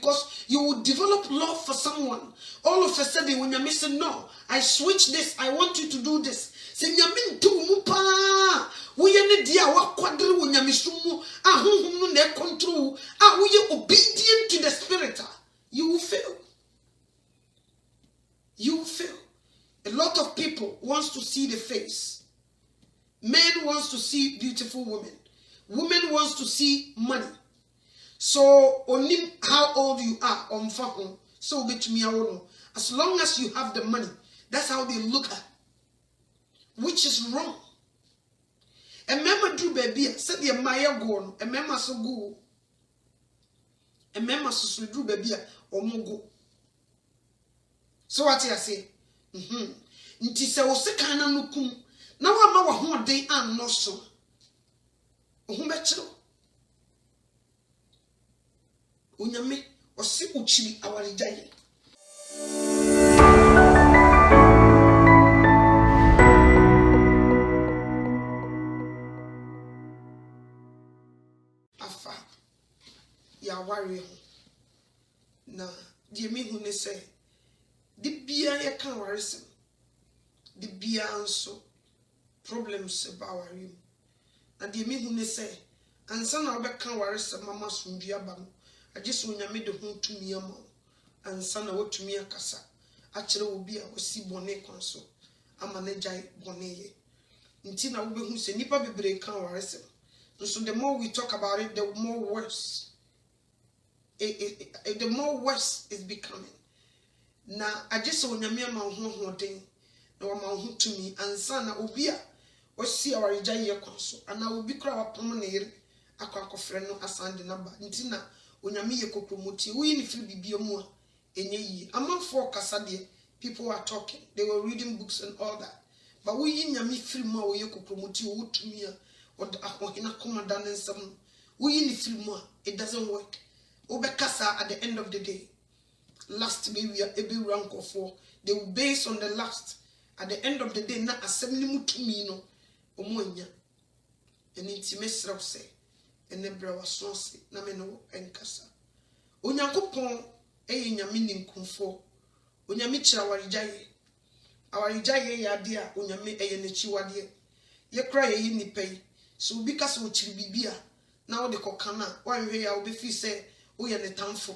because you will develop love for someone. All of a sudden, when you're missing, no, I switch this, I want you to do this. Say, Yamin to Mupa, we any dear what quadru when Yamisumu, ah, whom they control, ah, we you obedient to the spirit, you will fail. You will fail. A lot of people wants to see the face. Men wants to see beautiful women. Women wants to see money. So, only how old you are on phone. So, get me out. As long as you have the money, that's how they look at. Which is wrong. A member drew baby, said the Maya gone, a member so go. A member so drew baby or mogo. So what I say? Nti se wo se kan na nukum na wa ma wa ho den an no so o ho be kire onyame o se uchiri awarijaye afa ya wari ho na die mi hu ne se di bia ye kan warisem di bia anso problems about you na di mi hu ne se ansa na obeka warisem mama sundua ba no agese onyame de ho tumi ama ansa na wotumi akasa akere obi a osi bone konso ama na jai bone ye nti na wo be hu se nipa bebre kan warisem so the more we talk about it the more worse the more worse is becoming. Na agese onyame ama ho hoden na wa ma ho tumi ansa na obi a osi awareja ye konso ana obi kura wa pom na yire akwa no asande na ba nti na onyame ye kokromoti wo yi ni firi bibia mu a enye yi amafo kasa de people are talking, they were reading books and all that, but wo yi nyame firi mu a wo ye kokromoti wo tumi a od ahohina komanda nsam wo yi ni firi mu a it doesn't work. Obekasa at the end of the day, last maybe every rank of four, they will base on the last. At the end of the day, na assembly mutumi no omonya. And intimate say, and nebra was so say, na me no enkasa. Onyankopon e nyame ninkumfo. Onyame kira warijaye. Awarijaye ya dia onyame e nechi wade. Ye kra ye ni pay. So obi kasa o kiri bibia na wo de kokana, wan hwe ya obi fi say o ye ne tamfo.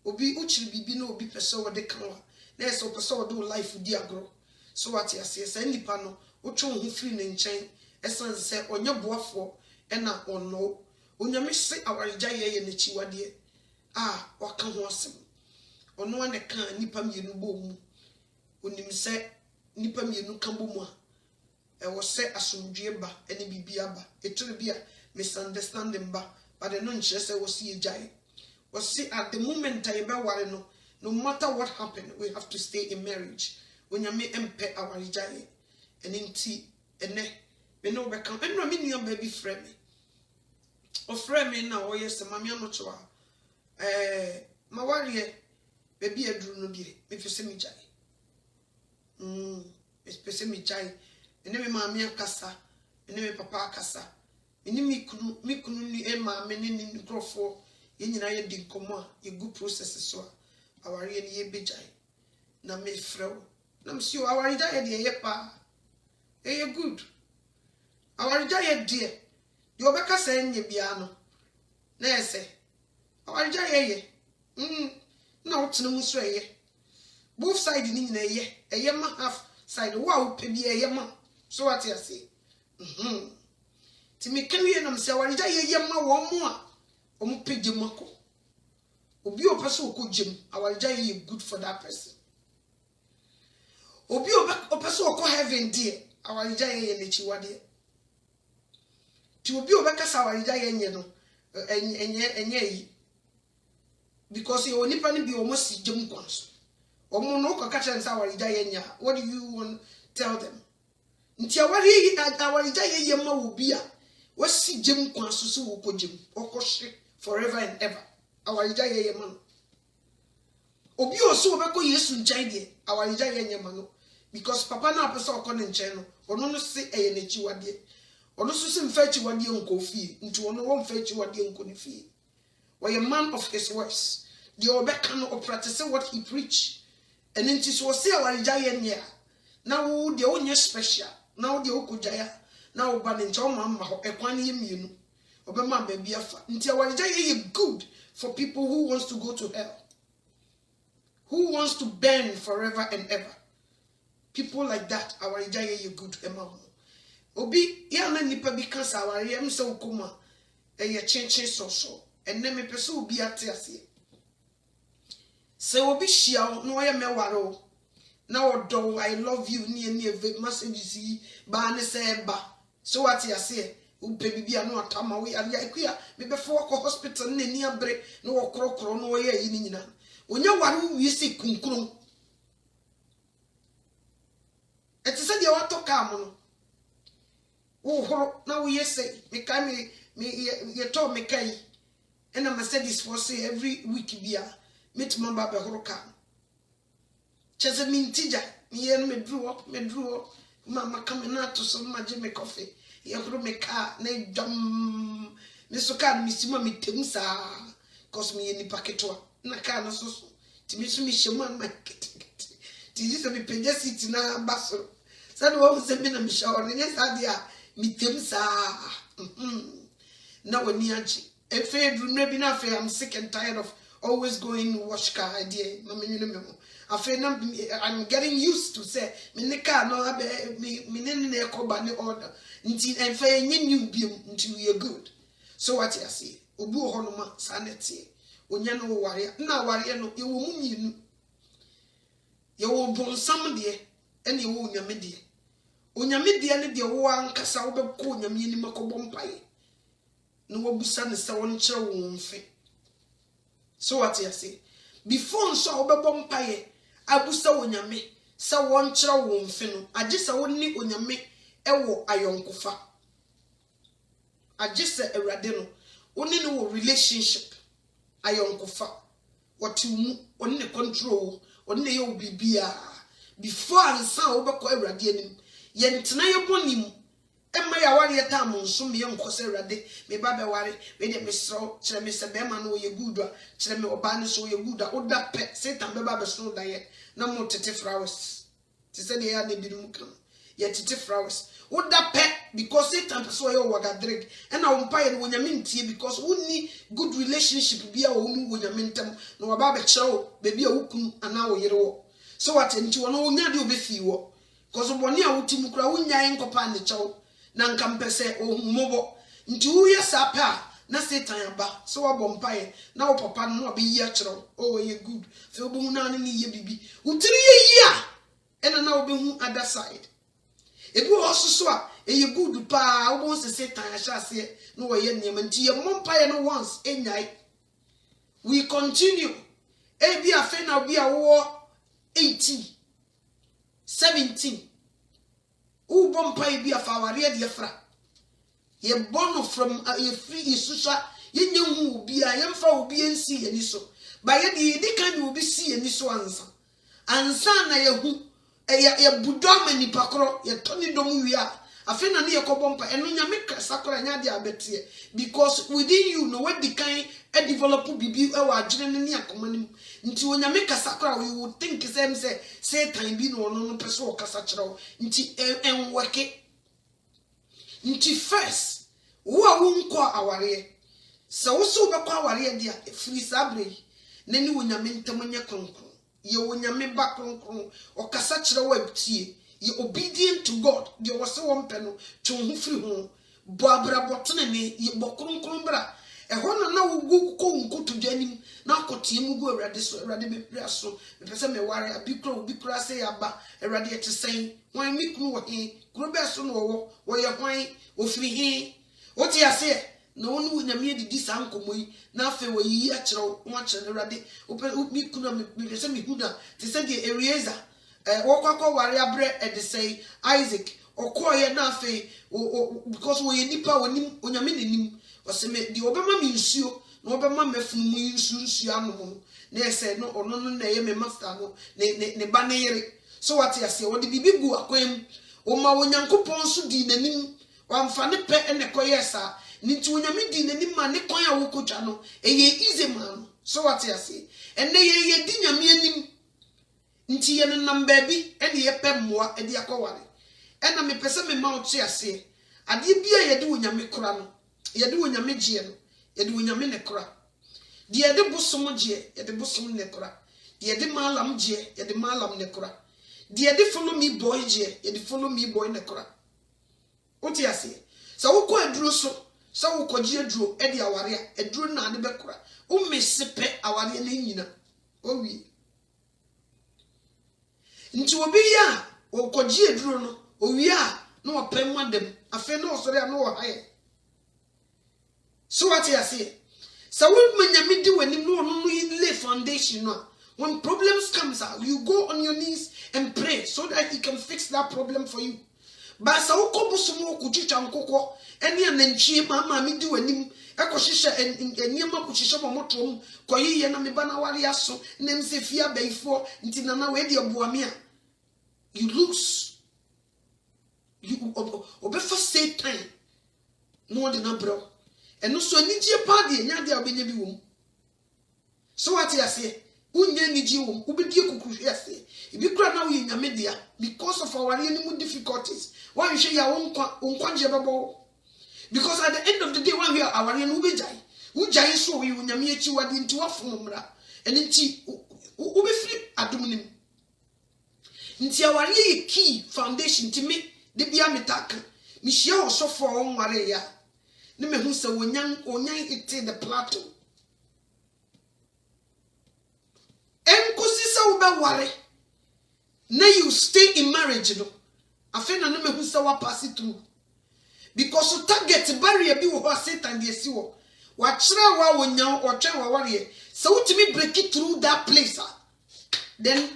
Obi uchiri bibi no obi pese wo de kanwa na eso pese wo do life di agro so what ya say nipa no otwo ho firi ne nchen esan se onye boafo e na ono onyame se awareja ye ne chiwade waka ho asem ono ane kan nipa mienu bomu onim se nipa mienu kan bomu a e wo se asomdwe ba ene bibia ba etore bia misunderstanding ba but no nche se wo si ejai. But see, at the moment no matter what happened, we have to stay in marriage. When you may empe our rijaye, and in tea, and ne, we know we can. And I your baby friend me. Or friend me now, or yes, mammy, I'm not sure. My warrior, baby, I drew no dear, if you see me jay. Especially me jay, and then mammy casa, and then papa casa. And me couldn't Emma, meaning in the growth. Yenina ye di komo ye good processes so aware ye bejai na me frɛw na msi aware ja ye de ye pa ye good aware ja ye de obeka sa nye bia no na ese aware ja ye na wotena mu so ye both side ni nyina ye ma half side wa pe bia ye ma so what you say ti me kan wie na msi aware ja ye ma wo mo a omu pege mako obi opeso okogem awareja ye good for that person obi opeso okọ heaven die awareja ye nechi wade ti obi obekasa awareja ye nye no enye yi because you onipa ni bi omo si gem kwanso omo no ko kacha nsa awareja ye nya. What do you want tell them? Nti awareja ye ma obi a wasi gem kwanso so okogem okohye forever and ever. Awareja ye man. Obi oso obeko Yesu nchai de awareja ye man because papa na apesa okọ ne nchai no ono no se eye na chiwade. Ono so se mfa chiwade nko fie. Nti ono wo mfa chiwade nko ne fie. We a man of his words. the obeka no practice what he preach. And then so say our giant now the only special, now the okujaya, now banning Tom equani immune. Obama baby until our giant good for people who wants to go to hell. Who wants to burn forever and ever. People like that, our giant you good among. Obi yana nipa because our yam so kuma a change so and then me pursue be at tea. So obi shia no ya mewaro. Now do I love you near message ba ne say ba. So what you say? Baby be no atama we and ya me before hospital ne ni abre no okro no ye yi nyina. Onya waru wi si kunkrum. Eti se de wato ka mo no. Oh, now we say, me told me kai, and I said this for say every week beer, meet my baba horoka. Chesamin tija, me and me drew up, Mama coming out to some magic coffee. You brought me car, nay dumb Mr. Can, Miss Mammy Timsa, cost me any packetoa, Nakana so, to miss me, shaman, my kit. Tis a be pedessit in a bustle. Sad was a minimum shower, and yes, idea. Mitimsa. Now when Nianchi. A fair maybe not fair. I'm sick and tired of always going wash car idea. I'm getting used to say Minika no abe me koba order until and fair new beam until you're good. So what you see? Obu honoma sanity. Onyano warrior. Now warrior no you will mum you will born some dear and you won't your media. Onyame dia ne de wo ankasa wo beko onyame ni makobom mpae no wabusa ne se won kire wo mfe. So what you say before so wo bebom mpae abusa onyame se won kire wo mfe no agisa woni onyame ewo ayonkofa agisa ewrade no woni ne wo relationship ayonkofa what you woni ne control woni ne ye bibia before ansa wo beko ewrade anim yentena yebonim emma ya ware eta monso me yenkose rade me ba be ware we de mesro kire me se be ma no ye gudwa kire me oba ne so ye gudwa oda pe Satan be ba be so da ye na mo tete flowers ti se de ya na birum kan ye tete flowers oda pe because Satan so ye waga drink and na umpa ye no nyame ntie because wonni good relationship bia wo mu wo nyame ntem na oba be kire wo be bia wo kunu ana wo yere wo so what enti wo no onya de obefi wo because boni a wutim kura wunyan kopa ne chew na nkampese o mobo nti uye sapa na Satan aba so wabompae na wo papa no obi yi akiro oh ye good fe obo na ne ye bibi utiri ye a ena na obi hu other side ebi wo soso a ye good pa obo se Satan ahase no wo ye niam nti ye mompae no once enyai we continue ebi afe na obi a wo 18 17 who bompai be a faware de fra ye born from ye free isusa ye nyahu bi a ye mfa obi ensi ani so ba ye de kan obi si ani so ansa na ye hu ye budoma ni pakro ye toni dom wi a afi na ne ye kobompa eno nyame sakora nya de abete because within you no what the kind e develop bibi e wa agire ne akoma nim nti onyame kasakora we would think say Satan bi no no person o kasa kire nti enweke nti first wo a wonko aware se wo so be kwa aware dia free sabre na ni onyame ntamonya kronkron ye onyame ba kronkron o kasa kire wa bitie ye obedient to God de wo se wo mpeno twon free ho bo abra botene ne ye bo kronkron bra ehona na wugu ko nkoto dwanim na akotie mugu awrade so awrade bepra so pese me ware abikro se yaba awrade ete sen wan mikru wo he kuro be so no wo ye hwan ofiri he oti ase na wonu nyame didi sankomoyi na afa wo yi akire wo akire awrade mikru na me pese me huda te se de Eliezer wo kwakọ ware abre ede sei Isaac okoye na afa because wo ye nipa wonim onyame nenim oseme di obema mi nsuo na obema mefunu mu nsuo anom na ese no ono no na ye me master no ne ba ne yere so what ya se wo de bibi gu akwam o ma wonyankopon so di nanim wamfa ne pe ene koye sa nti wonyame di nanim ma ne kwan a wo kodwa no eye easy man So what you say? And ye di nyame anim. Nti ye nam baabi ene ye pɛ mmoa e de akɔware. Ɛna me pese me ma otu ase. Ade bia ye de wonyame kora no. Ye de wonyame gye no. Ye de wonyame ne kora. De ye de bosom gye, ye de bosom ne kora. De ye de malam gye, ye de malam ne kora. De ye de follow me boy gye, ye de follow me boy ne kora. Otu ase. Sa wo kɔ aduro so, sa wo kɔgye aduro e de aware a, aduro na ade be kora. Wo mesepe aware na nyina. Owie. Nti obi ya wo kɔgye aduro no, owie a na wo pɛ madam, afa na osore a na wo haye. So what you say? So when nyame di wani no lay foundation no. When problems comes out, you go on your knees and pray so that he can fix that problem for you. But so ko busumo ku chicha nkokɔ ene ananchie mama mi di wani ekɔhyehyɛ eniema ku hyehyɛ momotrom kɔyiye na me ba na ware aso nem se fia baifo nti nana we di aboame a you lose you obefa Satan no de na bro eno so anigye pa de nya de obenya bi wom. So what you say? Unye nigye wom ubedi ekukuhwe ase ibi kura na we nyame dia because of our any difficulties. Why you say ya wonkwaje bebo? Because at the end of the day when we are our any ubejai ujai so we nyame echi wade nti wafomra eni nti ubefiri adomnim nti our key foundation ti me de bia metaka mi hia osofo onware ya ne me hu se onyan ite the plateau enkosi se wo be ware na you stay in marriage no afa na me hu se wa pass it through because you target barrier bi wo Satan de si wo wa kire wa wonyan o twen wa ware se wutimi break it through that place then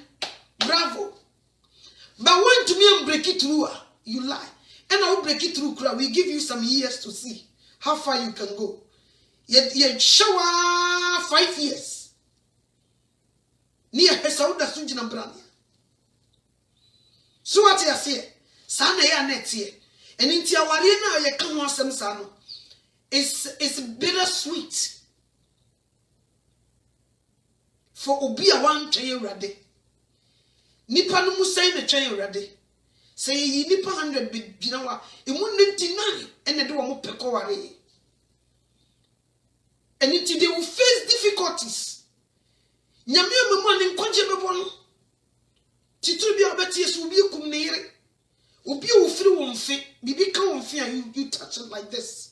bravo. But when to me break it through you lie and I will break it through we give you some years to see how far you can go. You shower 5 years. Near Pesauda Sunjina Brania. So what you say? Sana ya net here. And in Tiawarina, you come on some sano. It's bittersweet. For Obia one chain rade. Nipa no musay na chain rade. Say ye nipa 100 binawa. Imu 99 and the do mo pekoware. And until they will face difficulties. Nyame amemo ne nkwaje bebo no. Titru bia obeti yesu obi kum ne yire. Obi ofiri wo mfe, bibi ka wo mfe and you touch it like this.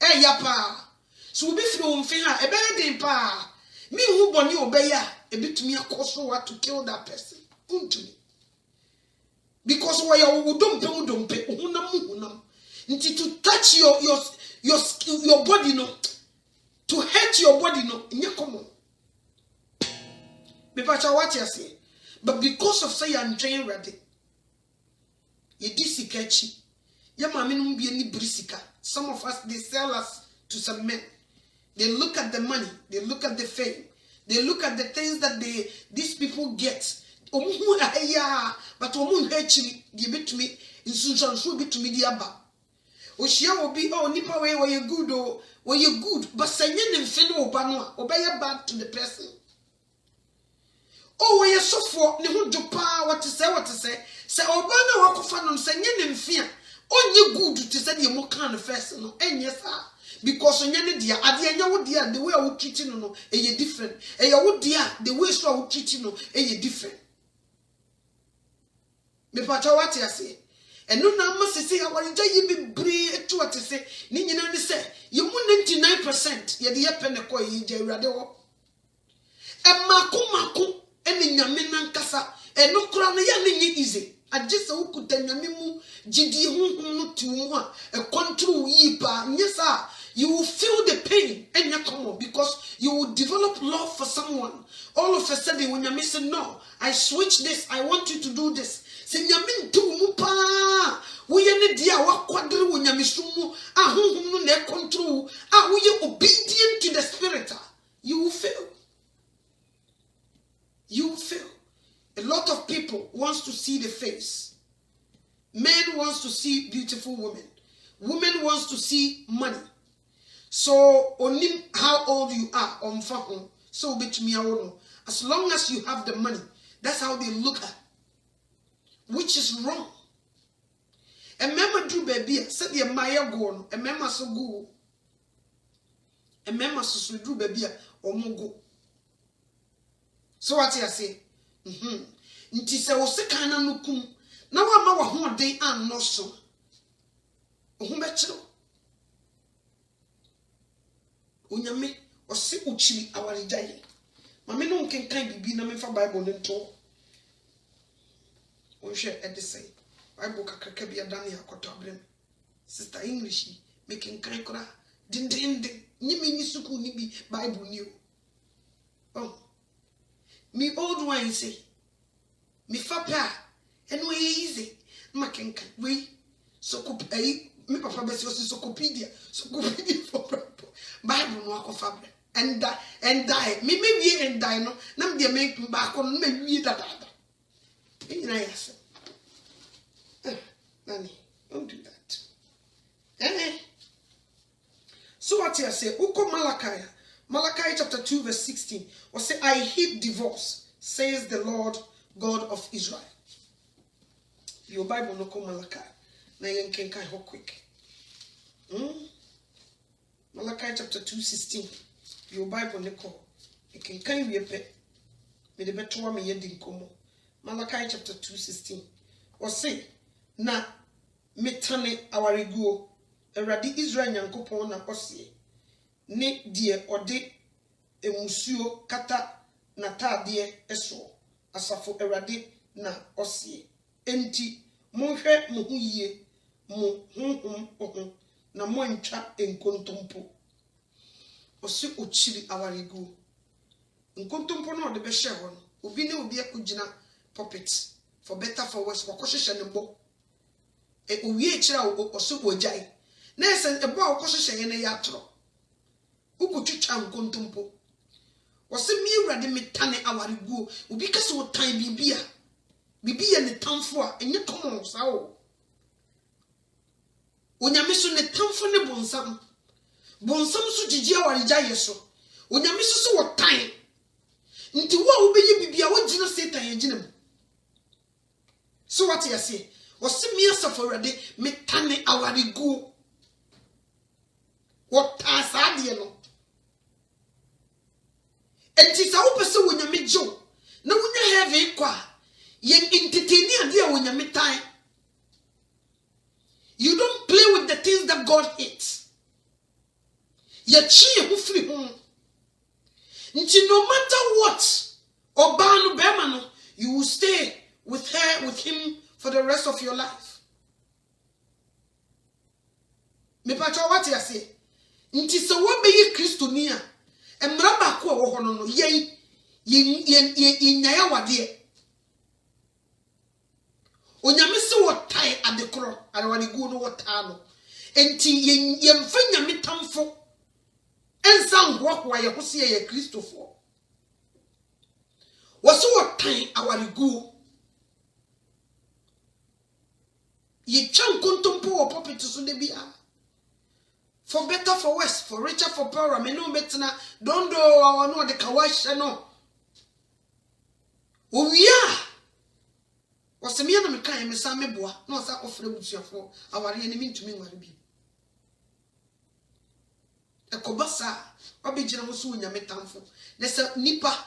Eh ya pa. So obi firi wo mfe ha, e be den pa. Me hu boni obeya, e bitumi akoso what to kill that person. Untumi. Because why you don't pay hunam. Nti to touch your body no. To hurt your body no, inye common. Me pacha what you say. But because of say I'm train ready. Ye disikachi. Ya mami no bi ani brisika. Some of us they sell us to some men. They look at the money, they look at the fame, they look at the things that these people get. Omu aya, but omu hechiri di betumi insunsanso betumi di aba. Oshia obi nipa we you good o. Well, you're good, but say you didn't obey bad to the person. Oh, you're so for the whole Japan, what to say. Say, Obana walk of fun, say you didn't fear. Oh, you good to say you're more kind of person, and yes, sir. Because on your dear, at the end of dear, the way I would treat you, no, and you're different. And you dear, the way so I would treat you, no, and you're different. Me pacha what you say. And no number say, I want to be brave to what to say. Nina say, you 99%, yet the penako ye radio. And Maku, and in Yaminan Casa, and no crown easy. I just could tell Yamimu, GD, to a control ye pa, yes, sir. You will feel the pain and you come on because you will develop love for someone. All of a sudden, when you're missing, no, I switch this, I want you to do this. Say nyamin tu mupa wo ye ne dia wa kwadere wo nyamisumu ahunhum no na control wo ye obedient to the spirit you will fail. You will fail. A lot of people wants to see the face. Men wants to see beautiful women. Women wants to see money. So onim how old you are on phone So bet me as long as you have the money, that's how they look at, which is wrong. And remember, do baby, said the Maya go, and remember so go, and remember so do baby or mogo. So what I say, nti se wo se kan na nukum na wa ma wa ho den an no so ohun be kiro onyame o se uchiri awarijaye mame no nkenkan bibi na me fa bible ne to o hwe e de say bible kakaka bia dan ya koto abrem sister english me kenkan kora din nyimi ni suku ni bi bible ni o me old wine say me fapa eno easy makenka we so me papa be so Sokopedia for bible no akofa and die me wie and die no na me make back on me wie da ina yes nani don't do that so what you say uko Malachi chapter 2 verse 16 or say I hate divorce, says the Lord God of Israel. Your Bible no come Malachi. Na yen can ho quick. Malachi chapter 2:16. Your Bible no come. You can we pe. Me de beto me yedi nkomo. Malachi chapter 2:16. Or say na metane awariguo. Eradi Israel nyankopon na osie. Ne die ode emusuo kata na tade eso. Asafo erade na osie enti monhwe mo huyie mo honhom na mo antwa enkontompo osi ochiri awarigu enkontompo na ode be hye ho no obi ne obi akugina puppet for better for worse wakohye ne bo owie kira osi wojai na ese ebo wakohye ne ya tro ukutwitwa enkontompo wose mi urade metane awarigu obi kase wo tan bibia bibia ne tamfo a enye common sawo onyame so ne tamfo ne bonsam so gigi awarija yeso onyame so wo tan nti wo obeyi bibia wo gina satan yegina mu so what you say wose mi asafo urade metane awarigu wo ta saade no enti sa wo pese wonyame jo na wonya heaven kwa yen entertain ade a wonyame tan. You don't play with the things that God hates. Ye chi hu free home. Nti no matter what oba no bema no, you will stay with her, with him for the rest of your life. Me pacho what you say? Nti se wo be ye Kristo ni a emra ba ko wo hono no yen nyaya wade onyame se wo tai adekro arewani gu no wota no enti yen fanya metamfo ensa ngwa ye hose ye Kristofo wo se wo tai awarigu ye chan kontompo wo puppet so de bia for better for worse, for richer for poorer, me no betina don't do our no the kawash no. O yeah. Was me na me kan me sa me boa, no sa ofre busuafo, aware ni me ntumi nware bi. Ekobasa, obegina mo so nya metamfo. Na se nipa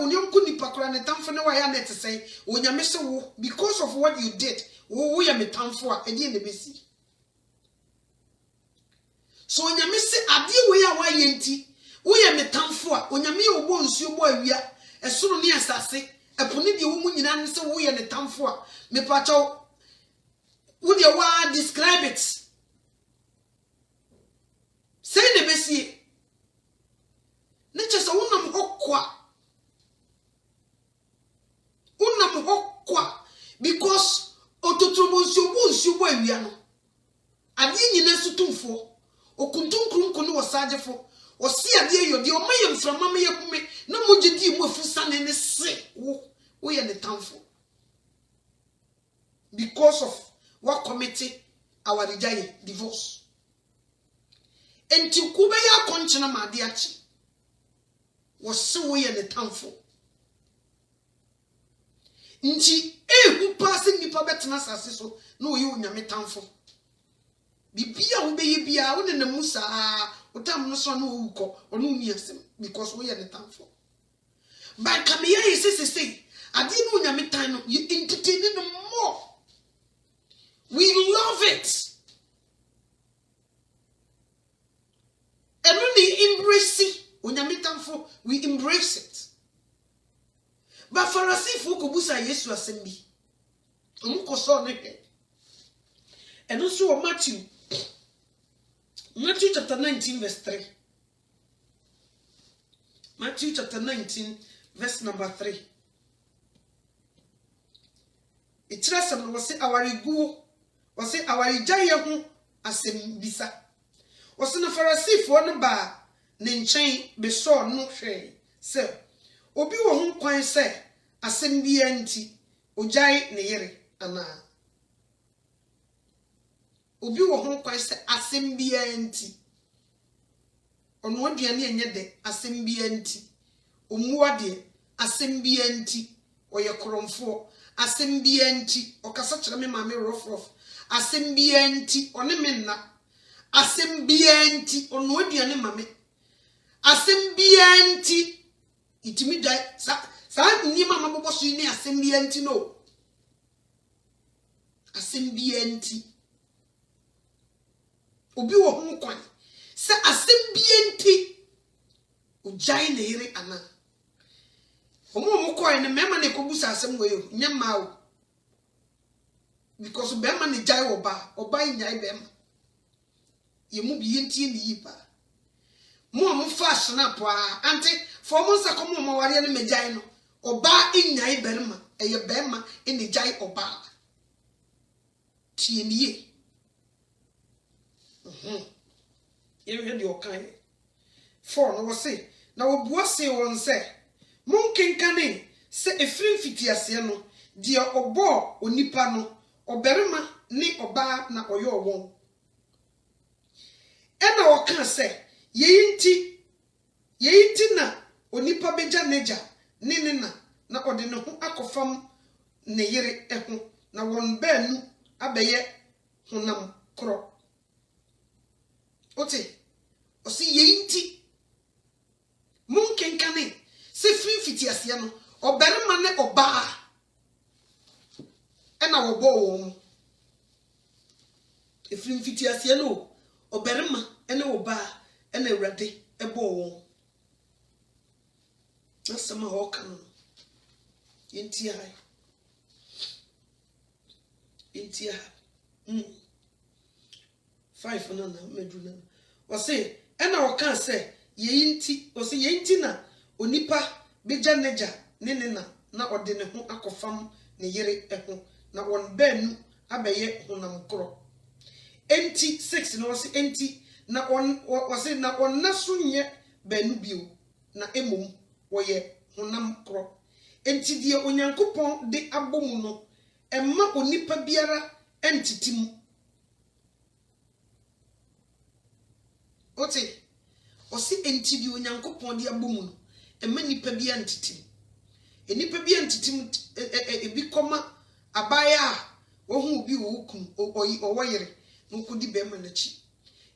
onyonku nipa kora ne tamfo ne wa ya net say, onya me se wo because of what you did, wo ya metamfo a edi na besi. So onyame se ade we a waye nti wo ye metamfo a onyame obo nsuo bo awia esoro ne asase epone de wo mu nyina ne se wo ye ne tamfo a me pacho wo de wa describe it say ne besie ne chese wonam hokwa because ototrobo nsuo bo awia no ade nyina sutumfo okuntunkrunku no wasagefo osi ade yodi o maye mframa me yakume na mogedi mu afusa ne se wo ye ne tamfo because of what committee our divorce enti kube ya konchena ma ade achi wose wo ye ne tamfo nti ehu pass nipa betena asase so na wo ye onyame tamfo bibia wo be ye bia wo ne na musa otam no so na wo wuko ono uniasem because wo ye ne tamfo but come here you say adi no onyame tan no you entertain no more we love it and when they embrace it onyame tamfo we embrace it but Pharisee ko busa Yesu asem bi omko so ne hwe and also Matthew chapter 19 verse 3 Matthew chapter 19 verse number 3 it says was say awarigu was say awarigya ye ho asem bisa was na Pharisee fo no ba ne nchen be so no hwe se obi wo ho kwan se asem bia nti ogyae ne yere ana obi wo ho kwan se asem bia nti ono aduane enye de asem bia nti omuwa de asem bia nti oye kromfo asem bia nti okasa kire me maame rof asem bia nti one me nna asem bia nti ono aduane mame asem bia nti itimi dai sa ni mama bobo so ni asem bia nti no asem bia nti obi wo ho kwan se asem bia nti ojai na yire ana omo koy ne mema ne ko busa asem we nyama o because bema ne jai oba nyai bema ye mu bi nti ni yipa mo fa snap anti for mo sa ko mo ware ne mejai no oba nyai berma eye bema ene jai oba tie niye ye hwe de okan for no say na obua say won say monkenkane se efrin fitiase no de obo onipa no oberima ni oba na oyo won ena oka se yeyinti na onipa beja neja ni na ode ne ho akofam ne yere eho na won baanu abeye honam kro ote osi yeyinti monkenkane se free fitiase no oberima ne oba ena wo bo wo e free fitiase no oberima ene oba ena awrade ebo wo nasama ho kan yenti hai 5 no na meduna wose ena wo kan se yeyinti wose yeyinti na onipa beja neja na ode ne ho akofam ne yere eho na won baanu abeye honam kro enti 6 no wose enti na on wose na onaso nye baanu bio na emom woye honam kro enti die onyankopon de abom no emma onipa biara entitim ote osi enti die onyankopon de abom no emma nipa biara entitim enipa biara entitim ebi koma abaya wohu bi wokum owoyere nkodi bema nachi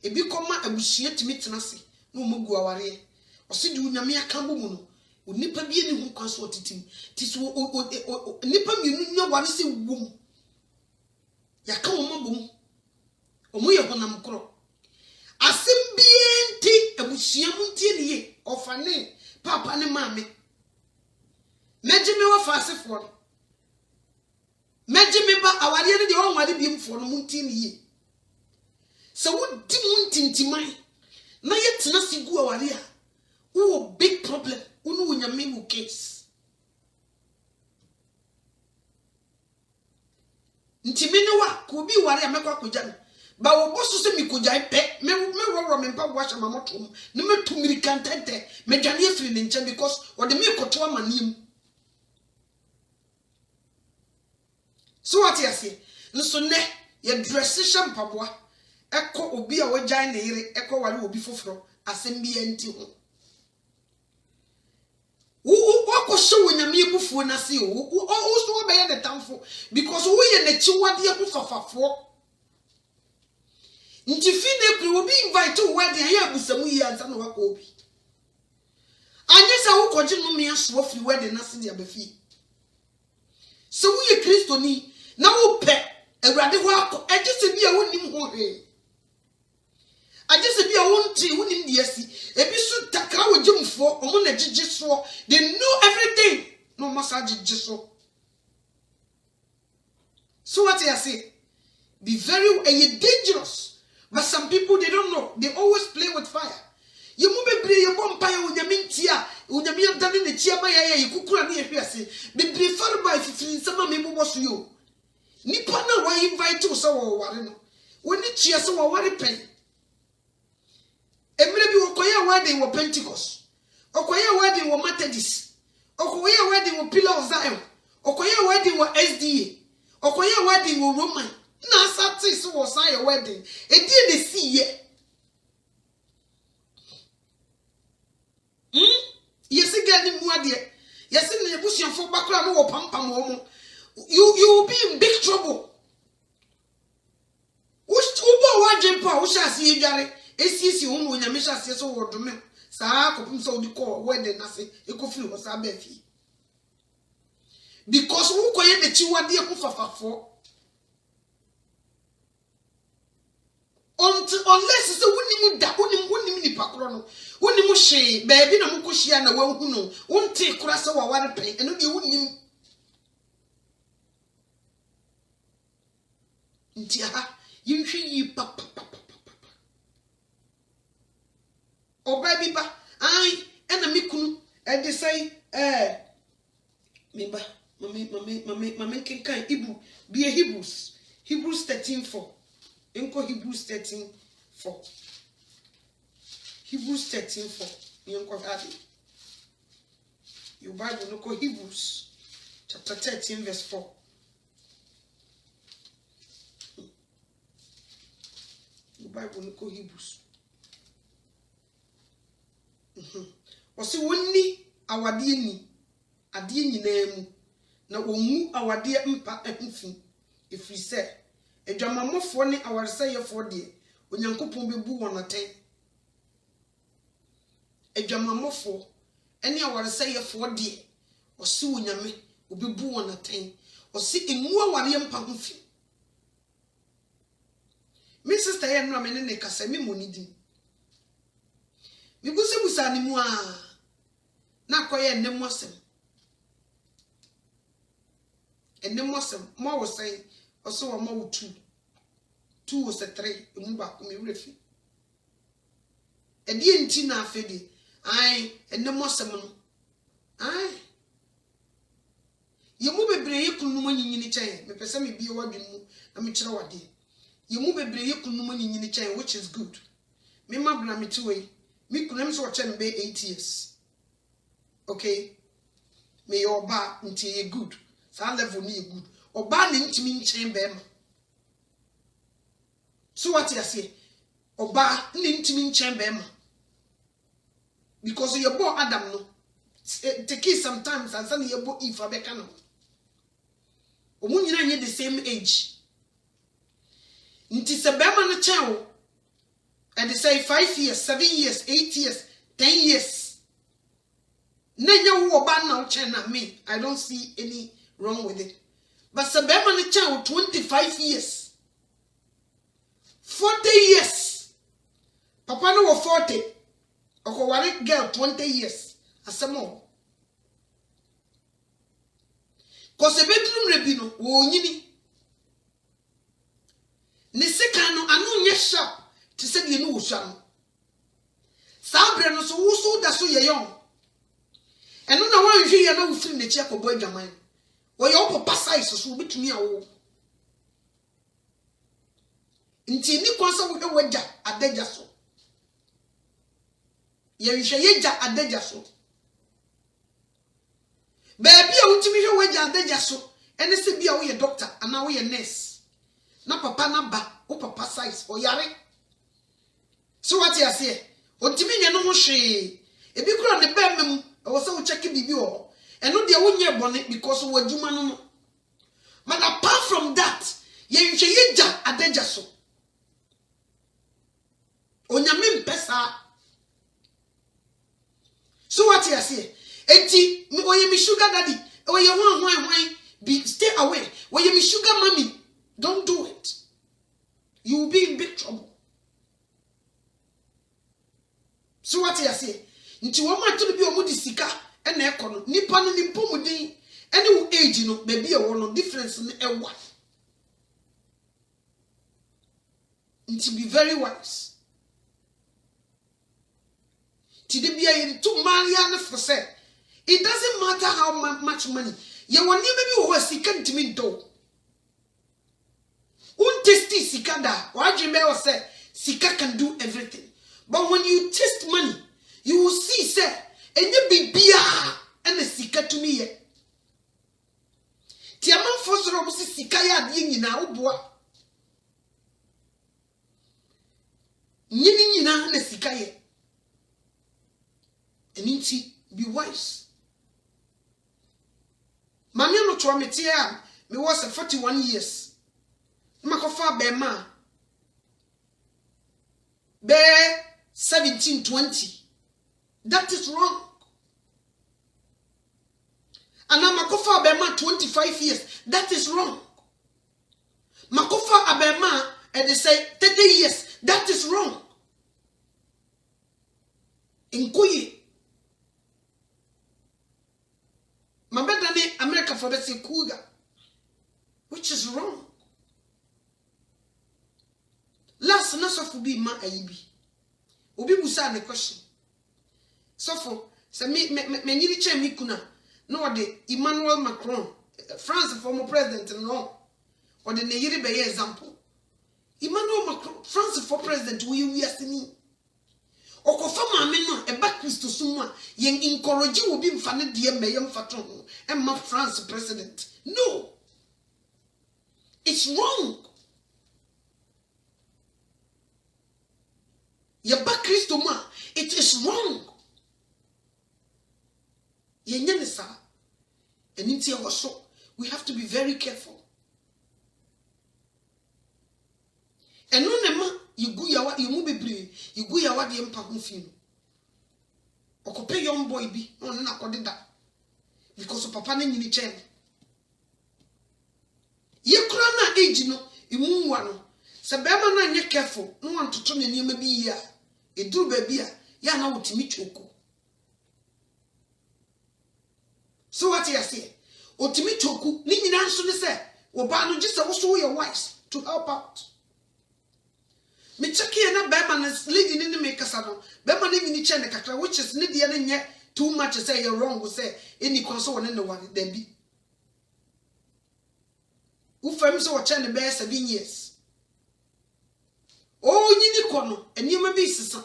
ebi koma abusua timitena se na omagu aware osi de unyame aka bom no onipa biara ne hu kwaso otitim tiso nipa mienu nya ware se wom yaka wo mabom omo ye honam kro asem bienti abusua mu ntie niye ofane papa ne mame mejime wa fasefo mejime ba aware ne de won ware biemfo no mu ntie niye so wodi mu ntintimai na yetena sigu aware a wo big problem unu unyame mu case ntimene wa ko bi ware amekwa koja ba wo boso se mi koja pe me woro me mpa washa mamotom ne metumiri kantente me dwane afiri ne nche because wo de me koto amanim so what you say nso ne ye dress shampaboa eko obi a wogyan ne yire eko ware obi foforo asem bi enti ho Wako show nyame ebufuo na se o so obeye the tamfo because wo ye na chiwade ho fafafo nti fi na pri obi invite wo wedding aye abusamu yi ansa na wako obi anye sa wo koje no me aso afri wedding na se dia bafi so wo ye kristoni na wo pe awurade ho akọ eje se bia wonim ho he aje se bia wonti wonim de asi ebi so takra wo jemfo omo na gigi so they know everything no massage gigi so what I say be very dangerous but some people they don't know they always play with fire you mu bebre ye bompa ye onyame ntia onyame adane ne chia ma ya ye kukura na ye hwese bebre farba fifiri nsama me bobo so yo nipa na wa invite wo so wo ware no woni chia so wo ware pen emre bi okoye wedding wo Pentecost okoye wedding wo Methodist okoye wedding wo Pillar of Zion okoye wedding wo SDA okoye wedding wo Roman na asate so wo say wedding edie ne siye yesi gani mu ade yesi ne busuafo bakra no wo pampam wo mo you will be in big trouble ubo waje pa wo sha si edware esisi wo mo nyame sha se so wo dome saa kopum so di call wedding na se ekofiri wo sa ba fi because wo koye de chiwade ko fafafo unless so wonimu da wonimu ni pakro no wonimu hye baabi na mukohia na wahu no wonte kura se wa ware pen eno de wonim nti ha yinhwe yi papa oba bi ba ai ena mikunu e de say me ba mame kenkan ibu be Hebrews 13:4 enko Hebrews 13:4 Hebrews 13:4 enko adi your Bible no ko Hebrews chapter 13 verse 4 your Bible no ko Hebrews Osi wonni awade ni ade nyina mu na omu awade mpa ahufin efri se adwamamofo ne awareseyefo de onyankopon bebu won aten adwamamofo ene awareseyefo de osi onyame obebu won aten osi emu aware mpa ahufin mi sister ye no amene ne kasa mi monidi mi busa ni mu a na koye ennemosem mo wo say oso wo mo wo 2 was a 3 emu ba ko me refi edi enti na afedi ai ennemosem no ai yemu bebre yekunu mo nyinyini chen me pese me bie wadwen mu na me kire wade yemu bebre yekunu mo nyinyini chen which is good me mabna me tiwe me kunem so chen be 8 years okay me oba nti ye good sa level ni good oba ne ntimi nchen be ma so what you say oba ne ntimi nchen be ma because you born Adam no take it sometimes and say you born Eve abeka no omu nyina nye the same age nti se be ma no chen wo and they say 5 years 7 years 8 years 10 years Nenya wo ba na chen na me I don't see any wrong with it but sabema ni chen 25 years 40 years papa no wo 40 oko ware girl 20 years asemo ko se bedroom rebi no wo nyini ni sika no anu nye sharp ti se die no wo sha no sabre no so wo so da so ye yon eno na wan hwe ye na wo firi ne chi akobo adwaman wo ye opo size so betumi awo nti ni konsa wo hwe wagya adagya so ye hwe yegya adagya so baby a wutimi hwe wagya adagya so ene se bia wo ye doctor ana wo ye nurse na papa na ba wo papa size o yare so what you say ontimi nye no ho hwe ebi kura ne bemem was so check bibi o and no dia wonye bone because wo adwuma no. But apart from that, ye ja adeja so. Onyame mpesa. So what you say? Eti oye mi sugar daddy, oye wan be stay away. Oye mi sugar mommy, don't do it. You will be in big trouble. So what you say? Nti wo ma to be omudi sika e na ekono nipa no ni pomudin any age no baby e wo no difference no e wa. Nti be very wise. Ti de bia ye to maria na for say it doesn't matter how much money ye woni maybe wo sika ntimi ndo. Un testi sika da wa dweme o say sika can do everything. But when you test money, you will see, say, and you be bia and the sika to me. Tiaman first of sika ya di na uboa. Nyini na na sika ye. And inti be wise. Mami no to ametia me was 41 years. Makofa be ma. Be 17-20. That is wrong. And now Makofa Abema 25 years. That is wrong. Makofa Abema and they say 30 years. That is wrong. In Kuyi. Mabedani America for the Kuga. Which is wrong. Last nasofu bi ma ayibi. Obi busa the question. So for say me nyiri che mi kuna no de Emmanuel Macron, France former president no. Or the yiri be example. Emmanuel Macron, France for president we asini. Okofa maame no e ba Christo sumwa yen encourage obi mfa ne de me yem faton e ma France president. No. It's wrong. Yaba Christo ma, it is wrong. Yenyenisa. And in here also, we have to be very careful. And no nema, you go yawa, you move be you go yawa the empa hufin. Okope young boy be, on na kodida. Because of papa ni chen. Ye krana age no, imu wano. Se bema na nye careful, no one to turn any maybe ya. E do baby ya na utimi choku. So what you say? Utimi choku ni nyina nso ne say oba no gise wo so your wise to help out. Me check here na bema na lady ni me kasa no. Bema ni nyini che ne kakra which is ne de ne nye too much say you wrong go say any konso won ne one there be. Who fam so che ne be 7 years. Oh, nyini kono, enima bi sisa.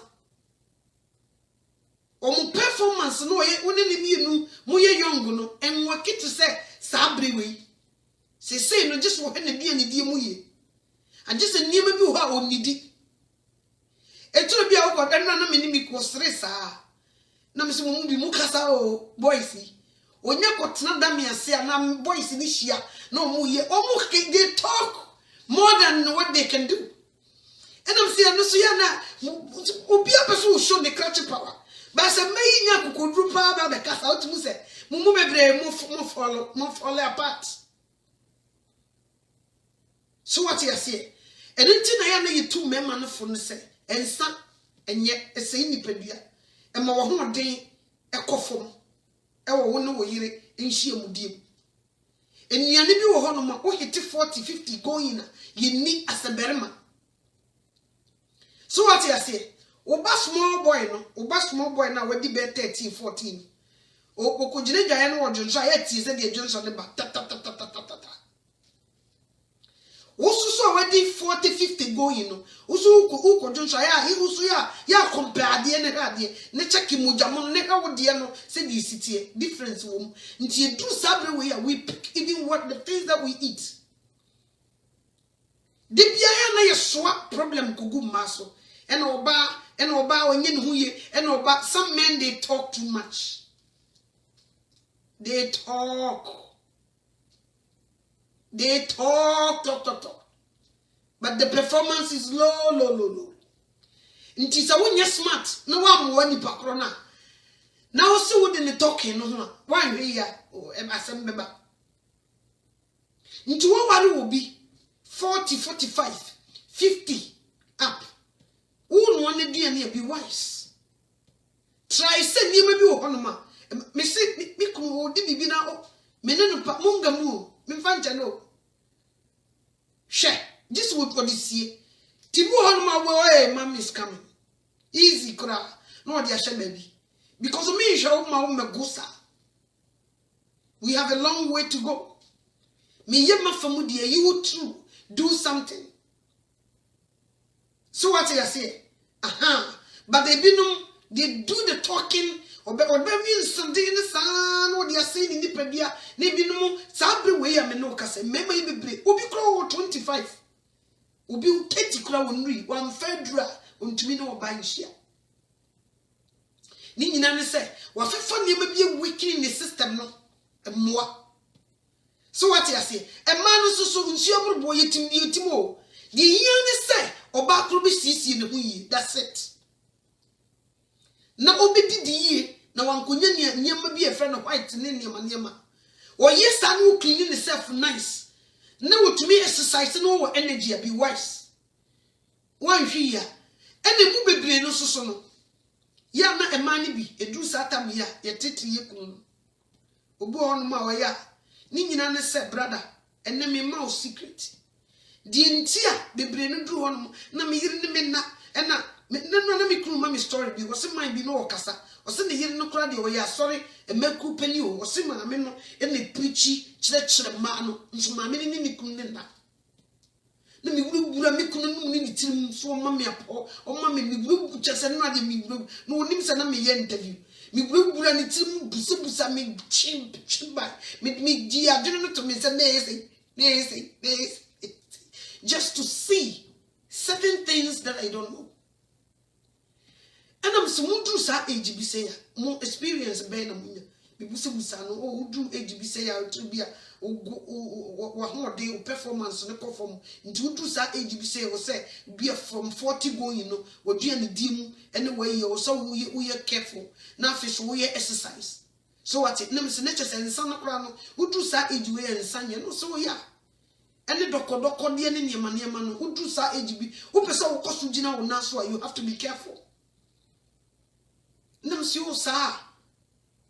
Omu performance no ye woni ne mienu mo ye young no enwa kitu say sabre we. Say no just wo ne bia ne die mu ye. And just enima bi ho a onidi. Eturo bia wo kodan na me ni mi ko sere saa. Na me se mo bi mu kasa o boys. Onya ko tena da me ase na boys ni hia na omu ye. Omu they talk more than what they can do. And I'm saying, no, so yana, Obi a person will show the crutch power. But as a main could power the cast out to say, move fall apart. So what you say? And until I know you 2 men man for say, and son, and yet a saying pedia, and my one day a coffin, our one way in sheer mudim. And Yanibu Honoma, oh, hit 40-50 going, you need as a berman. So what you say? Oba small boy now we be 13-14. O ko jine gya no wo jonso aye tie se de jonso de ba ta. Wo so we 40-50 going no. Wo so ko jonso aye he wo so ya compare de ne ha de ne check mujamo ne ka wo de no se di sitie difference wo nti e do sabre we we pick even what the things that we eat. De bia na ye soa problem kugu maso. And oba onye ne huye and oba some men they talk too much. They talk. They talk. But the performance is low. Nti sa wonya smart na wa mo wani pakrona. Na wo se wo de ne talking no ho a wan hwe ya asem beba. Nti wo ware wo bi 40, 45, 50 up. Who no ne dua ne be wise. Try say niema bi wo hono ma. Me se me kum wo di bibi na o. Me ne no pa monga mu. Me fa ncha no. Hwe, this would what this year. Tibu hono ma wo mom is coming. Easy kra. No dia hwe baby. Because me show ma wo megusa. We have a long way to go. Me yema famu dia you will true do something. So what I say? But they do the talking or be something in the sun or they are saying in the pedia. They be no sabre way I no kase. Member you be Ubi crow 25. Ubi 30 crow unri 1 fedra untumi no buying share. Ni nyina say wa fefa ne ma bi weakening in the system no moa. So what I say? A man so nsuo boy yetim o. The year say oba kro be sisi ne ho yi. That's it. Na obi didi ye na wankonya niam bi e friend white ne niam. O yes anu clean himself nice. Na wotumi exercise no energy be wise. Wan hwi ya. Ene mu bebre no soso no. Ya na e man bi edu satam ya ye tete ye kun. Obo on ma o ya. Ni nyina ne se brother ene me ma o secret. Di ntia bebre no dru hono na me yiri ne me na ena na me kru ma me story bi wo se man bi no okasa wo se ne yiri no kra de wo ya sorry e maku pani o wo se ma me no ene preachi kire ma no nso ma me ni me kru ne na me wura me kru no ni tirim so ma me apo o ma me wura chese no ade me wura no onim se na me ye interview me wura ni tirim busa me chimba me di adwene no to me se na say just to see certain things that I don't know. And I'm so much sa age be say more experience be na munya. Me busa no o do age be say to be a o de performance no perform. Nti do sa age be say o say be from 40 going you know, wo dua ne di mu anyway you so we careful. Na fish we exercise. So what it name se nature sense no kra no wo do sa age we ensanye no so ya. Any doko de ne niema no wo do sa age bi wo pese wo koso gina wo na so you have to be careful. Nam si o sa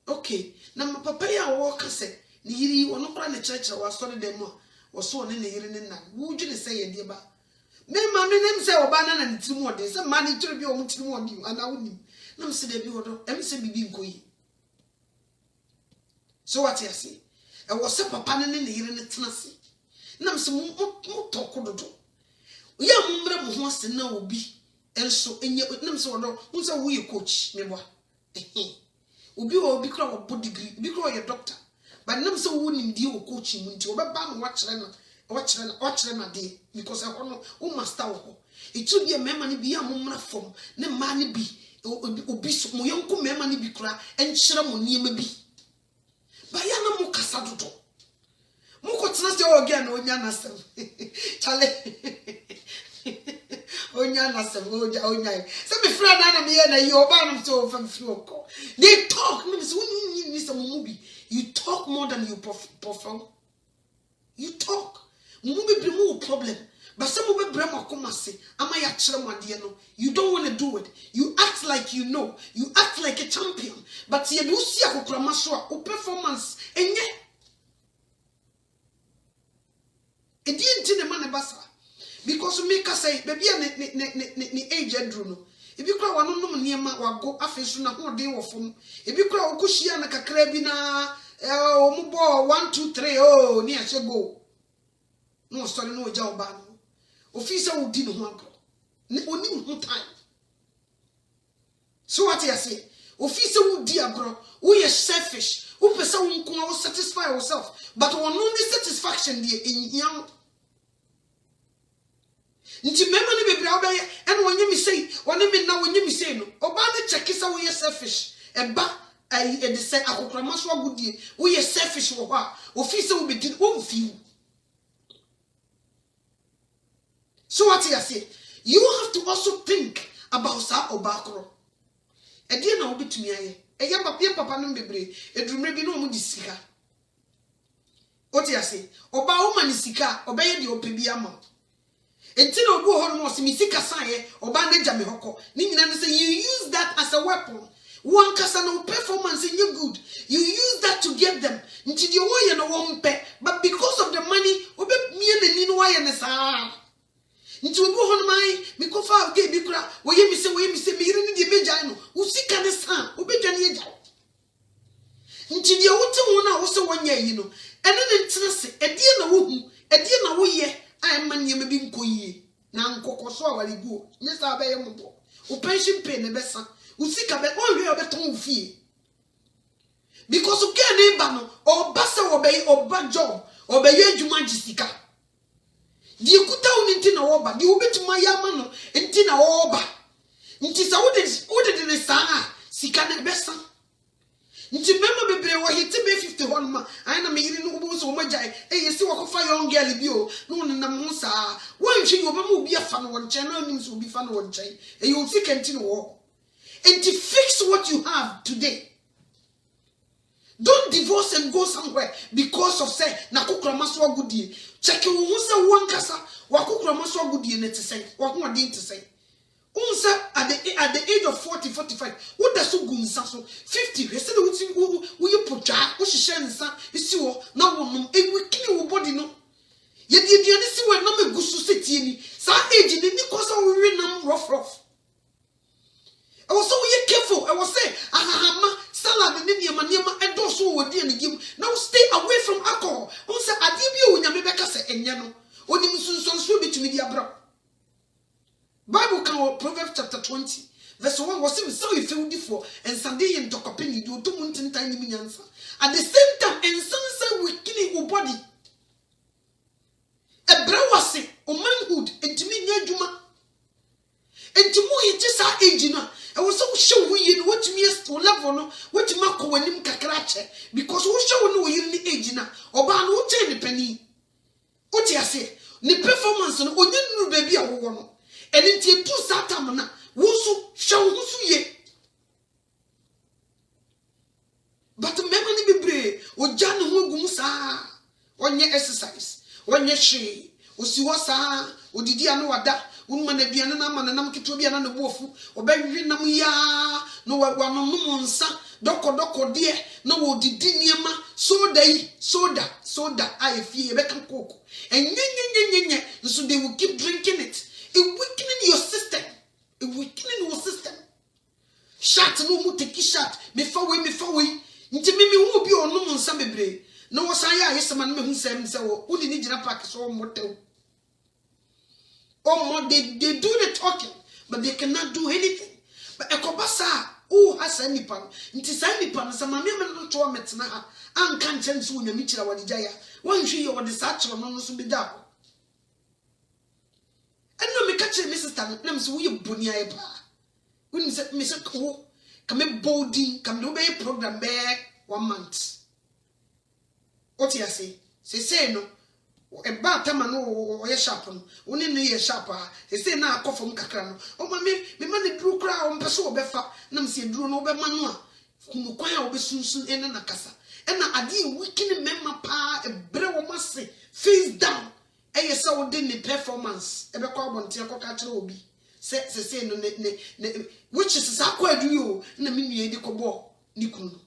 okay na my papa ya wo ka se ni yiri wono kra ne church wa so de mu wo so ne yiri ne na wo dwene se ye de ba me ma me nem se oba na na ntiri mu ode se ma ni tiri bi o mu tiri mu ode ana woni nam se de bi wodo em se bibi nkoyi. So what you say e wo se papa ne yiri ne tena se nam se mu toko dodo ya mu mra mu ho se na obi enso enye nam se wodo unsa wo ye coach me boa obi kra wo degree obi kra wo doctor but nam se wo nim die wo coach mu nti obeba no wa kire na de because e hono wo master wo it should be a mema ni bi amumra fom ne ma ni bi obi so mo yonko mema ni bi kra enkyere mo niema bi ba ya na mo kasa dodo mo ko tena se o again onya na sem chale onya na sem onya se me friend na me na you oba no so fam floko they talk me so when you some movie you talk more than you perform. You talk movie be more problem but some of be brem akomase ama ya kire mwade no you don't want to do it. You act like you know, you act like a champion but you do see akokrama so a performance enye e di nti ne man basa because me ka say baby ne age adru no e bi kra wano nom niema wago afesu na ho de wo fom e bi kra okohia na kakra bi na o mu bo 1 2 3 oh ni a go no story no ja oba no ofisa wo di no ho agro ni oni ho time. So what you say ofisa wo di agro wo ye selfish wo pesa wo nko wo satisfy yourself but wo no ni satisfaction de enyam nti mema ni bebre obeye en wonye mi sei woni mi na wonye mi sei no oba de check sa wo ye selfish eba e de say akokrama so agudie wo ye selfish wo ha ofi se wo begin wo feel. So what you say? You have to also think about sa obakro. E die na obetumi aye. E ya papa no bebre, edumre bi no mu di sika. What you say? Oba wo mani sika, obeye de opebi ama. Enti na obu ho no se mi sika san ye, oba na gya me hokọ. Ni nyina ne say you use that as a weapon. One kasa no performance in you good. You use that to get them. Nti de wo ye no wo mpe, but because of the money, obe mie na ni no wa ye ne sa. Nti obu ho no mai, mi ko fa ge bi kura, wo ye mi se mi yiri ni de beja no. Wo sika ne sa, obedwa ne agya. Nti de wo te ho na wo se wonya yi no. Ene ne ntene se, edie na wo hu, edie na wo ye. I am man yem bi nkoyi na nkokoso awale guo nye sa abaye mbo o pension pay ne besa o sika be o hwe obeton fie because o ke ne ba no o basa obey oba job obeye adwuma gisika di ekuta oni nti na wo ba di obetuma ya ma no nti na wo ba nti sa wo de ne sa sika ne besa nti mema bebre wo hiti be 50 hon ma ai na me yiri no bo so mo jai yesi wo ko fa young girl bi o no nam ho sa wan hwe yo be mo bi afa no won chen na nim so bi fa no won chen you sika nti no wo and to fix what you have today. Don't divorce and go somewhere because of say na kokra so agudie check wo hu se wo nkasa wa kokra so agudie ne te say wa ho ade te say. Unsa at the age of 40, 45, what does so good so 50? He said, you put jar, what she shares, is you now one, a weekly body no. Yet you see when no me gusu city, sa age in the course of we nam rough. I was so careful, I was say, aha, salad and Niama, and those who were dear and give. Now stay away from alcohol. Unsa adibio when Yamebeka say, and Yano, when you soon be to media bro. Bible can Proverbs chapter 20 verse 1 was so if you for and Sunday and talk opinion you do want tiny answer. At the same time and some we killing your body. A brawase or manhood and to me near Juma. And to more it just our age now. I was so sure we in what me to level no what to mark when him kakrache because we show no you in the age now or ban no chain penny. What you say? The performance no onye baby a wo no. And it's a two satamana, who shall ye. But a memory be brave, or Jan Hugumusa, on your exercise, on your she, or Siwasa, or Didiano Ada, woman a Biana man and Namkitobian and the wolf, or Baby Namuya, no one no monsa, Doko dear, no Didiniama, soda, I fear Beckham coke, and yen, so they will keep drinking it. A weakening your system. A weakening your system. Shut no more take shot. Me forward. Nti me who be on no mon samebre. No was I yes man me who say so who didn't need pack so motel. Oh more they do the talking, but they cannot do anything. But ekobasa who has any pan. Nti sani pan some me no to metna ha. An kan chen so nya mi kira wadi jaya. Wan hwe yo wadi sa kira no so be da. And no me catch Mrs. Tan, let me see who you bunny eye pa. When you said, Mr. Cool, come a boarding, come to be program back 1 month. What you say no. A bad time or a sharpen, only near sharper. They say now cough from Cacrano. Oh, me money drew crown, Paso Befa, Namsi drew no Bemanua. Who quire be soon in a casa. And I did weakening member pa a brew massy, face down. E saw the performance. Ebe kwa bonti akoka kire obi. Se no ne which is akwa you na me nua di kobo ni kunu.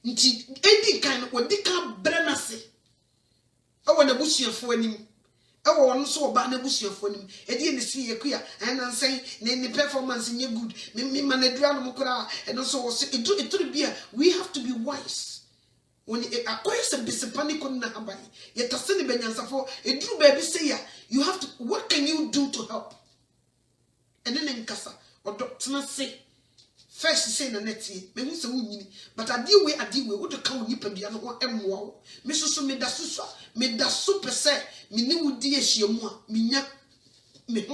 Nti edi kan wo di kan brenase. E wo na busuafo anim. E wo no so oba na busuafo anim. Edi ne si yekuya and say ne performance nye good. Me manadua no mkora e no so it be we have to be wise. When it acquires a bisipani kuna abai, yet a silly benyansafo, a true baby say, you have to, what can you do to help? And then in Casa, or Doctor say, first say the next maybe so winning, but I deal with what the count nip and the other one and wow. Mrs. Medasusa, Medasuper say, me new dear she more, me not me.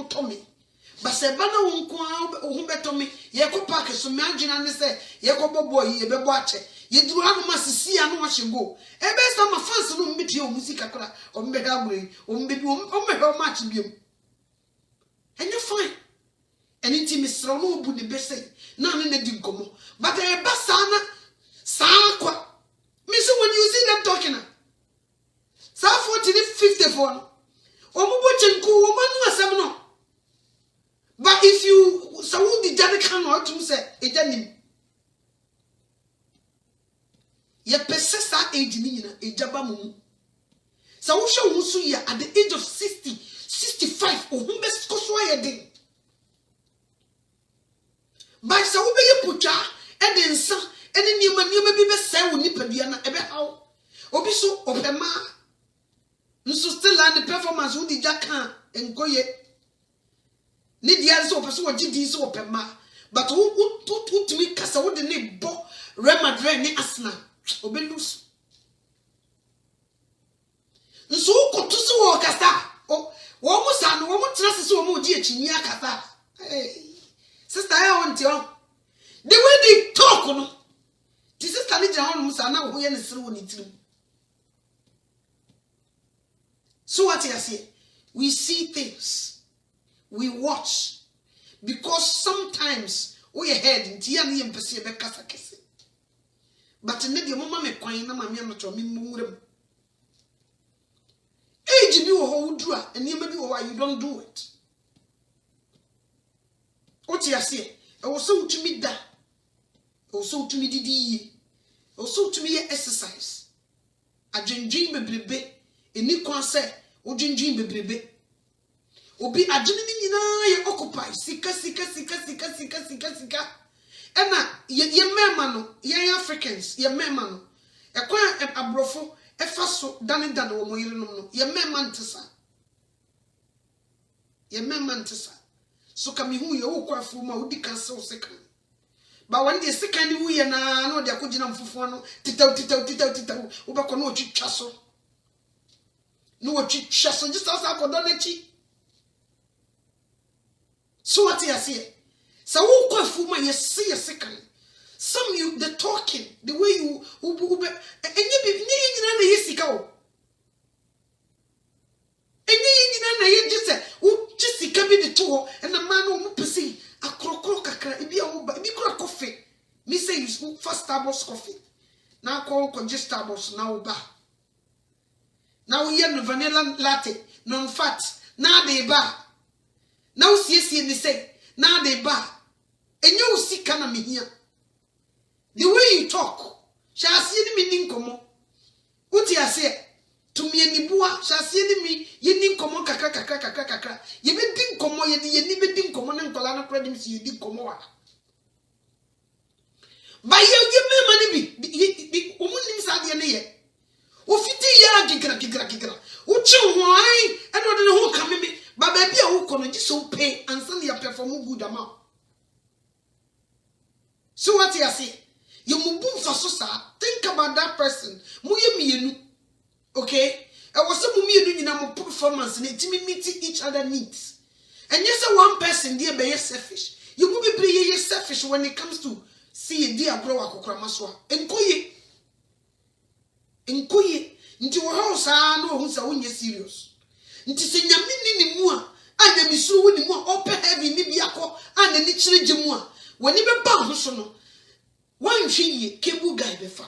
Base bana wonko ho betomi ye ko park so me adwena ne se ye ko bobo ye bebo ache ye duru anu masisi anu ahego ebe sa ma fans no mbeti o musika kora o mbede agure o mbedi o mbede o match biom enye fine eni ti misro no obu ne bese na ne di nkomo but e basa na saa kwa me say when you see them talking sa 40-54 o mu bo chenku o manu asem no. But if you so the judge cannot to say ejanim ye pesesa age ni nyina ejaba mu so wo hwe wo so ya at the age of 60-65 ohun be skoso ayede but so wo be ye pucha e de nsa e de niema bi be sai wo nipadua na ebe hawo obi so opema nso still and performance wo di jaka enkoye ni dia so person wo gidi so opema but wo to me kasa wo de ne bo Real Madrid ni Arsenal obe lose nso ko to so wo kasa wo mo sa no wo mo tena se wo mo di akini akasa sister I want you the way they talk no ti sister ni jira ho sa na wo ye ne sere wo ni tirim so what you say we see things we watch because sometimes we head into ya ne yempese be kasa kese but ne de mama me kwan na mama me to me mumurem age bi wo ho wudura eniema bi wo why you don't do it what you say e wo so utumi da e wo so utumi didi e wo so utumi ye exercise adwendwen bebrebe eni kwan se wo dwendwen bebrebe obi adwene ni nyina ye occupy sika ena ye mema no ye Africans ye mema no e kwa abrofo e fa so dane wo mo yire no ye mema ntesa so kami hu ye wo kwa fu ma odi cancel sika ba wan de sika ni wu ye na no de akogina mfofo no titaw wo be ko no twitwa so just as akodonechi. So what you say? So who kwa fuma you see a second. Some you the talking, the way you and you be na yesika o. And you just say, "Who just be the two and the man who pesi akrokro kakra e bia wo ba bi kura coffee." Me say you first Starbucks coffee. Now call congest Starbucks now ba. Now we no vanilla latte, non fat. Now they ba. Now see ni say now they ba enyo usika na mehia the way you talk shall see ni mi nkomo uti ase to me ni bua shall see ni mi ye ni nkomo kakra ye be di nkomo ye ni be di nkomo na nkola na kra dem si ye di nkomo wa ba ye me mani bi omunim sa de ne ye ofiti ya gigra uchi ho ai e no de ho ka me ba baby a wo kono so pay and send your perform good amount. So what you say? You move for so think about that person. Mu ye mienu. Okay? I was so mienu nyina mo performance na timi meet each other needs. And yes one person there be selfish. You move be selfish when it comes to see a dear grow akokra maso. Enkoye nti wo house no hu sa wonye serious. Nti se nyame ni mu a anya misuru woni mu a ope heaven ni biako ana ni kireje mu a woni be ba ho so no wan hwiye kebu guy be fa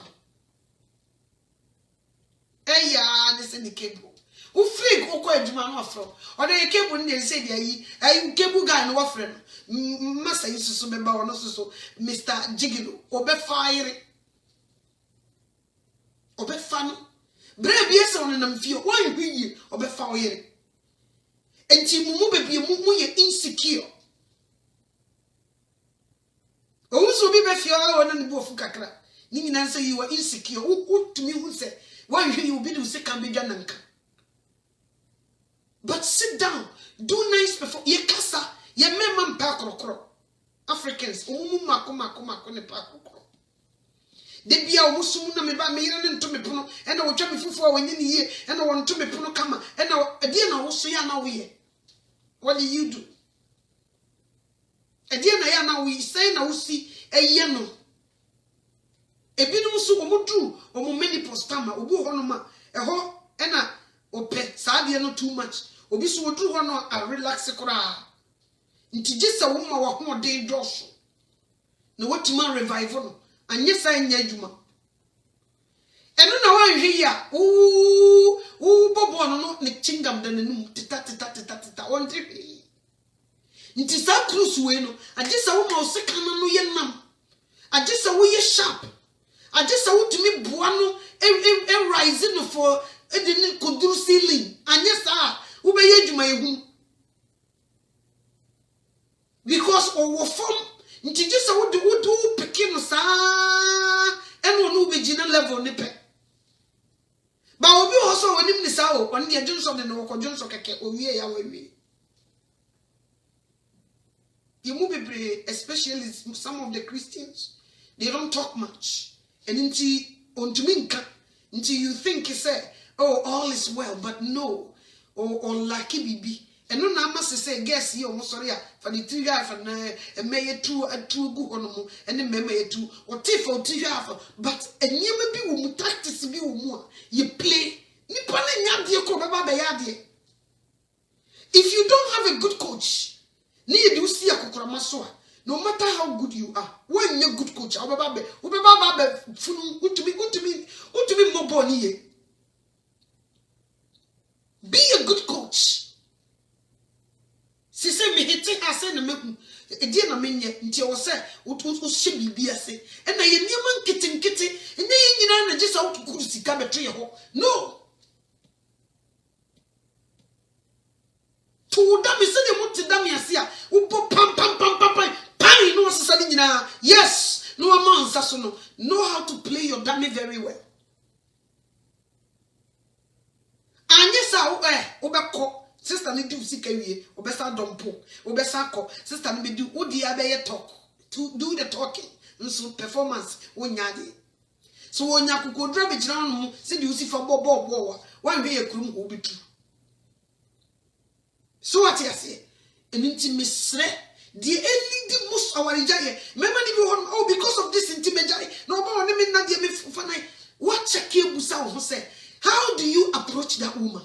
eya ne se ni kebu u free ko ko aduma no afro o de kebu ni se de ayi kebu guy no wafre no masa yisusu be ba wono so Mr. Jigilo obe fire obe fa no bre bia se wono nam fie wan hwiye obe fa oyere enti mumu bebie mumu ye insecure owuso bi be fie o na ne bofu kakra ni nyina say you are insecure to me who say wan hwiye obi do se kan be dwa nanka but sit down do nice before ye kasa ye mema mpa krokro Africans omu mako ne pa krokro de bia omusumu na me ba me yire ne nto me pono e na wotwa me fufu a wonye ne yie e na wonto me pono kama e na de na wo so ya na wo ye. What do you do? Ede na ya na we say na usi eye no. Ebinom so omodru omo menopause time obi ho no ma eho ena ope saade no too much. Obi so odru ho no a relax kora. Nti gisa wo ma wo ho den doso. Na watima revival no anye sa nya adwuma. Eno na wan hwe ya bobo no ne chingam da nanum tita on tripi. Nti sa cruise we no agisa wo ma oseka no ye nam. Agisa wo ye sharp. Agisa wo tumi boa no rise no for edini koduru ceiling. Anye sa wo be ye adwuma yehu. Because owo form nti gisa wo de wo do pikin no sa eno no be gina level ne pe. Ba obi also wonim ni sa o on de Johnson ne wo ko Johnson keke owie ya wawie. You move be especially some of the Christians, they don't talk much. And until you think you say, oh, all is well, but no, or lucky bibi. And no na must say, guess you almost sorry for the 3 half and may 2 good on and then may 2 or tiff or 3 half. But and you may be practice be more. You play. If you don't have a good coach, no matter how good you are, when you're good coach, be a good coach. Si se me hiti ase na meku edi na menye nti o se o hye bibia se e na ye niam nkiti enye nyina na gisa wo kuru sika beto ye ho no to da mi se de muti da mi ase a wo pam no sesa ni nyina yes no amansa so no know how to play your dummy very well anye sa wo beko sister ni do sika wie obesa dompo obesa ko sister ni be do odi abeye talk to do the talking nso performance wonyade so wonya kokodra be gira no se di usifa bobo wan hwe yekrum ho bitu so what you say eninti misre the elidi mus awarijaye mema ni bi won oh because of this intimate no ba won me na de me fanai what check you busa wo say how do you approach that woman?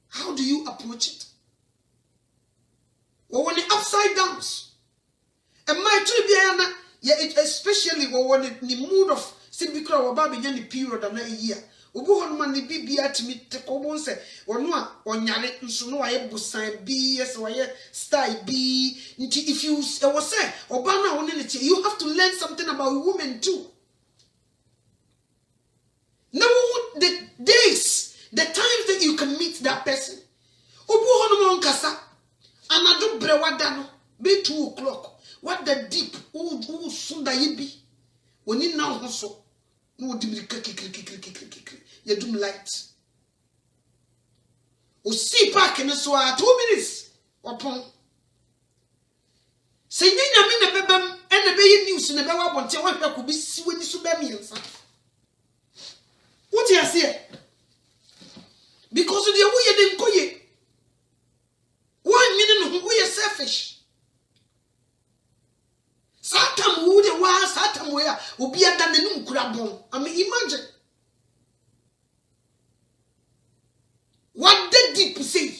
How do you approach it? Or when the upside downs. And my tribuna, yeah, especially when the mood of Sibikra or Baby any period of a year. Ubuhon man the BB at me to come say, or no, or Yanet, so no, I have sign B, yes, or I style B. If you was say, or Bana on it, you have to learn something about women too. Now, the days. The times that you can meet that person. Obu hono kasa. Anadu brewada no. Be 2 o'clock. What the deep. Sunda yibi. When you now also. No dimri kiki. You do light. O si park in so 2 minutes. Upon. Say ni na me na bebam. And the baby news in the bewa bonte. One could be when you sube me. What you say? Because of the way you didn't go ye. 1 minute we are selfish. Satam would a while, Satam where will be a damn crabon. I mean, imagine what the deep say.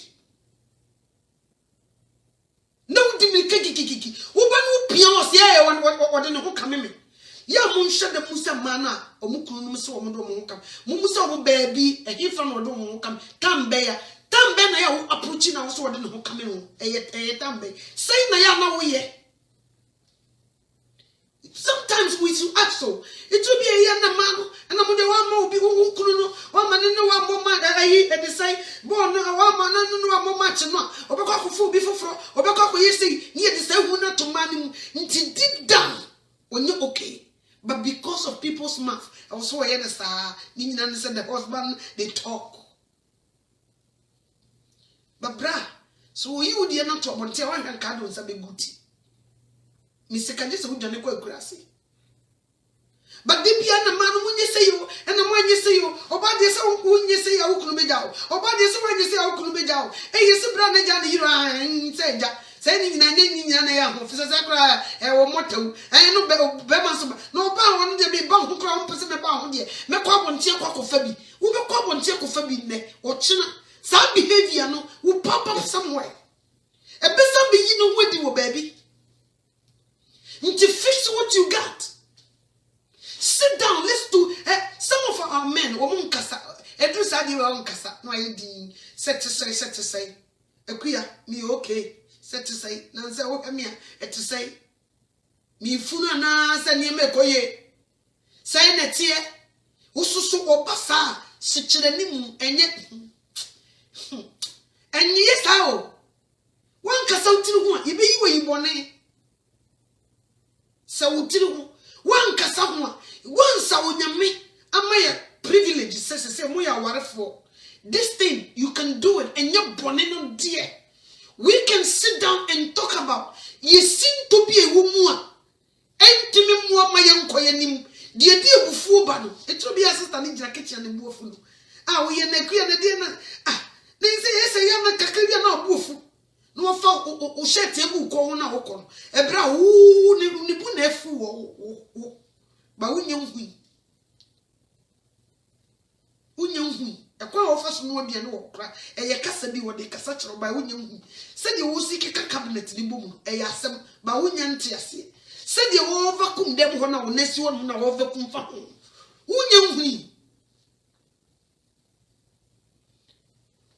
No, Dimmy, Uban Pios, yeah, what didn't come in. Ya munsha de musa mana omukunu no so omodo mo kam mumusa wo baby ehi fa no do mo kam tambe na ya wo approach na wo so de no kam ho eye tambe say na ya na wo ye sometimes we should ask so it will be a year na man and am de wa ma obi nkunu no wa ma ne wa mo ma ayi e be say bo no wa ma no wa mo match no obekọ akofo obi foforo obekọ akoye say ye de say hu na to man nti deep down when you okay. But because of people's mouth, I was so ahead as Nina said the husband they talk. But bra, so you dear not talk until one can card on some good. Mr. Candice would done a quite grassy. But the piano man when you say you, and the one you say you, or by this when you say I couldn't be down, or by this when you say I couldn't be down, and you see Brother Johnny, you said that. any na officers or motto, and no Bemas, no bound to be bound who crown person about here. Me call one check of Fabi, who be call one check of Fabi or China. Some behavior no will pop up somewhere. A better be you know what you baby. To fix what you got. Sit down, let's do some of our men, woman casa, Edris Adi on casa, no idea, set to say, a queer, me okay, set to say, Nancy, what am I to say? Me funa na sa ni me koye. Say na tie, ususu obasa, sichiranimu, enye yes how. One casa utinu, you be you bone. So utinu, one casa one sawunyame amaya privilege say moya ware for this thing you can do it and your bonne no dear. We can sit down and talk about you seem to be a woman entimi mo amaye nkoyanim de edi ebufu ba no it will be assistant in jacket and buofu no we ye na kuya na de na then say yes ya na kakria na buofu no fa o shirt ebu ko na hokon ebra wo ni bu na afu wo ba wunya hu ekwa office no de no okra eye kasa bi wo de kasa kiro ba wunya hu se de wo siki ka cabinet ni bom eye asem ba wunya nte ase se de wo vacuum dem ho na wo nasi wo na wo vacuum fa ho wunya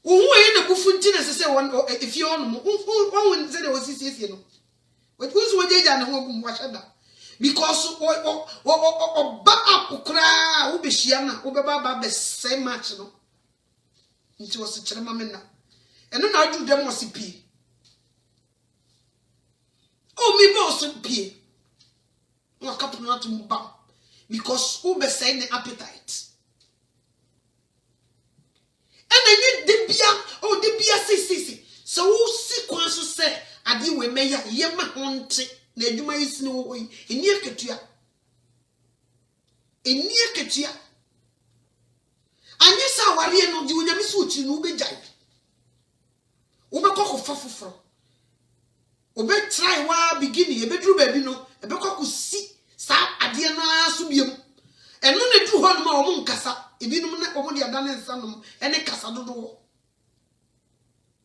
hu wo eye na bufu ntina se won if you on mo won se de wo sisi no we kuzu wo jeja na ho bum wa shada because ba apukra wo be hia na wo be ba be say match no nti wo se kire mamena eno na adu dem wo se pie mi boss pie wo kapu na to mba because wo be say ne appetite and then the bia si so wo si kwan so say ade we meya ye ma honte na adwuma yisi ne wo yi eni aketua anye sa ware no di onyame so chi no be jai wo be kokko fafoforo wo be try wa beginning e be duru ba bi no e be kokko si sa ade na aso biem eno na du ho no ma wo nkasa ebinum na wo de adane nsanom ene kasa dodo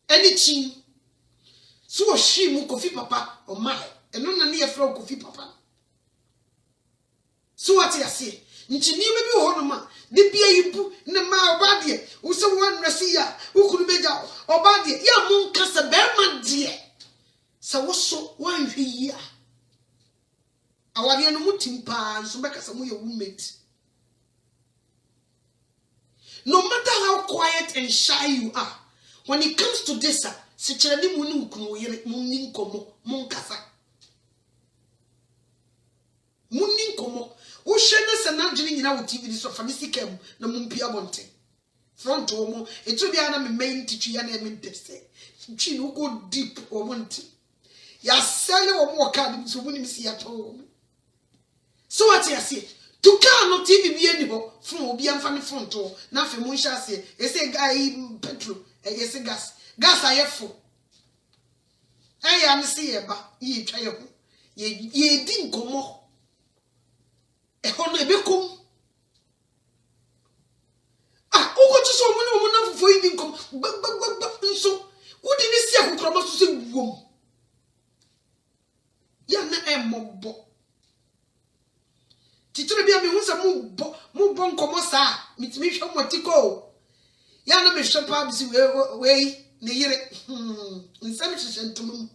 eni chi so wo hwi mu kofi papa o mai eno na ne yefra kofi papa so what you say nti ni me bi ho no ma de bia yibu ne ma oba de wo se wo nresi ya wo kunu beja oba de ya mu nkasa be ma de se wo so wan hwi ya awade no mutimpa nso be kasa mu ye roommate. No matter how quiet and shy you are, when it comes to this, sichirani muni ukunu yere muni nkomo munkasa. Muni nkomo. O shene se na jini nyina wo TV so fa misi kem na mumpia bonte. Front omo etu bia na me main tichu ya na me dese. Twi no go deep o bonte. Ya sele o mo card so muni misi ya to. So what you say? To car no TV bi ani ho fun obi amfa ne front o na fe mo nhya se ese guy petrol ese gas ayefo ya ne se ye ba ye twa ye ho ye di nkomo ho no ebekom ugo tu so mo na fufo yi di nkomo nso wo di ne si akokro ma so se buom ya na emobbo titire bia me hunsa mu bon komo sa mitimi hwe motiko ya na me hwe pa bisi we ne yire nsam hwehwe ntom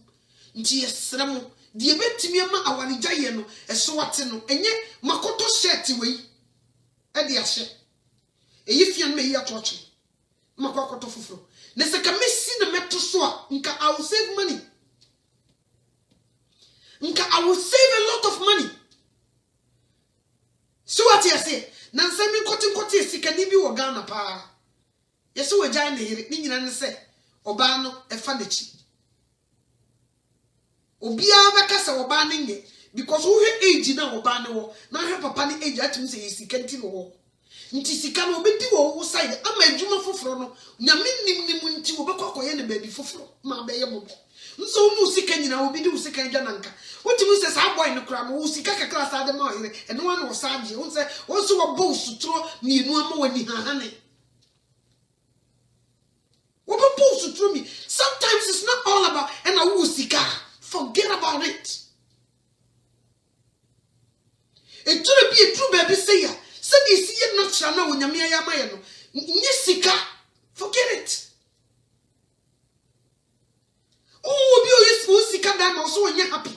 nti yesrem die betimi ma awaregya ye no eso wate no enye makoto shirt we e de ahye eyifian me yi atoche makoto fufuro ne se ka mesi na meto so a nka I will save money I will save a lot of money. So what you say? Nansa mi kotin sikani bi wo Ghana pa. Yeso we gyan ne yire ni nyina ne se oba no e fa nachi. Obia be kasa oba ne nye because wo hwe age na oba ne wo na hwe papa ne age atum se yesikanti no wo. Nti sika no obedi wo side ama adwuma foforo no nyame nim nti wo be kwakoye ne ba bi foforo ma be ye bobo. nso mu sika nyina obi di usika gya nanka wotimi se sa boy no kra no usika kakra sa de ma oyere eno wa no saje won se won so wo bo sutro mienu ama wani hahane wo bo sutro mi. Sometimes it's not all about and a usika. Forget about it. It should be a true baby say ya. Say you see it not shall know when you ya mayano. Nisika. Forget it. Oh, be you sika dan also when you're happy.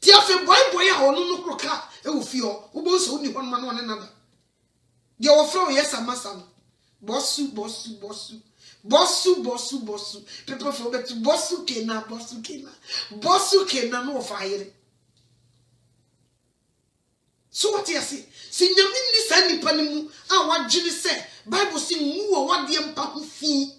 Tiafe boy a ono no kroka e wo fio. Wo bo so ni hon ma no another. They offer yes amasa. Bossu. People forget to bossu kena no fire. So what you say? See nyami ni sa nipa ni mu a wagye say Bible say mu wo wade mpa ho fi.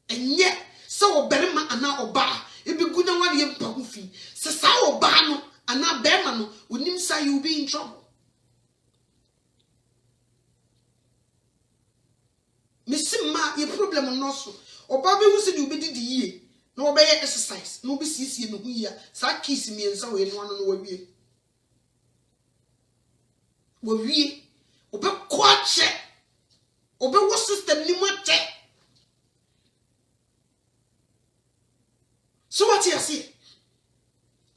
Enye se oberima ana oba e be gu na wade mpa ho fi. Se sa oba no ana bema no onim say you be in trouble. Misima your problem no so oba be hu se you be didi yie na oba ye exercise na obi siesie no hu ya sa kiss mi ensa we no no wawie obe kwache obe wo system ni mate. So what you say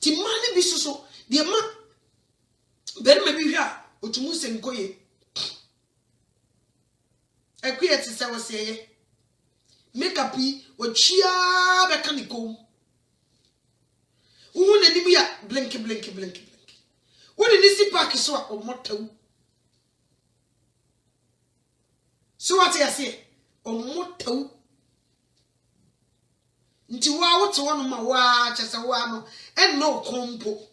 ti mani bi so de ma be bi hwa otumu se nkoye ekwiyet se wo se ye makeup yi ochia be kaniko wo na nimu ya blink wo ni si park so a omotawu. So what you say omotawu nti wa wo te wono ma wa chese wa no en no kompo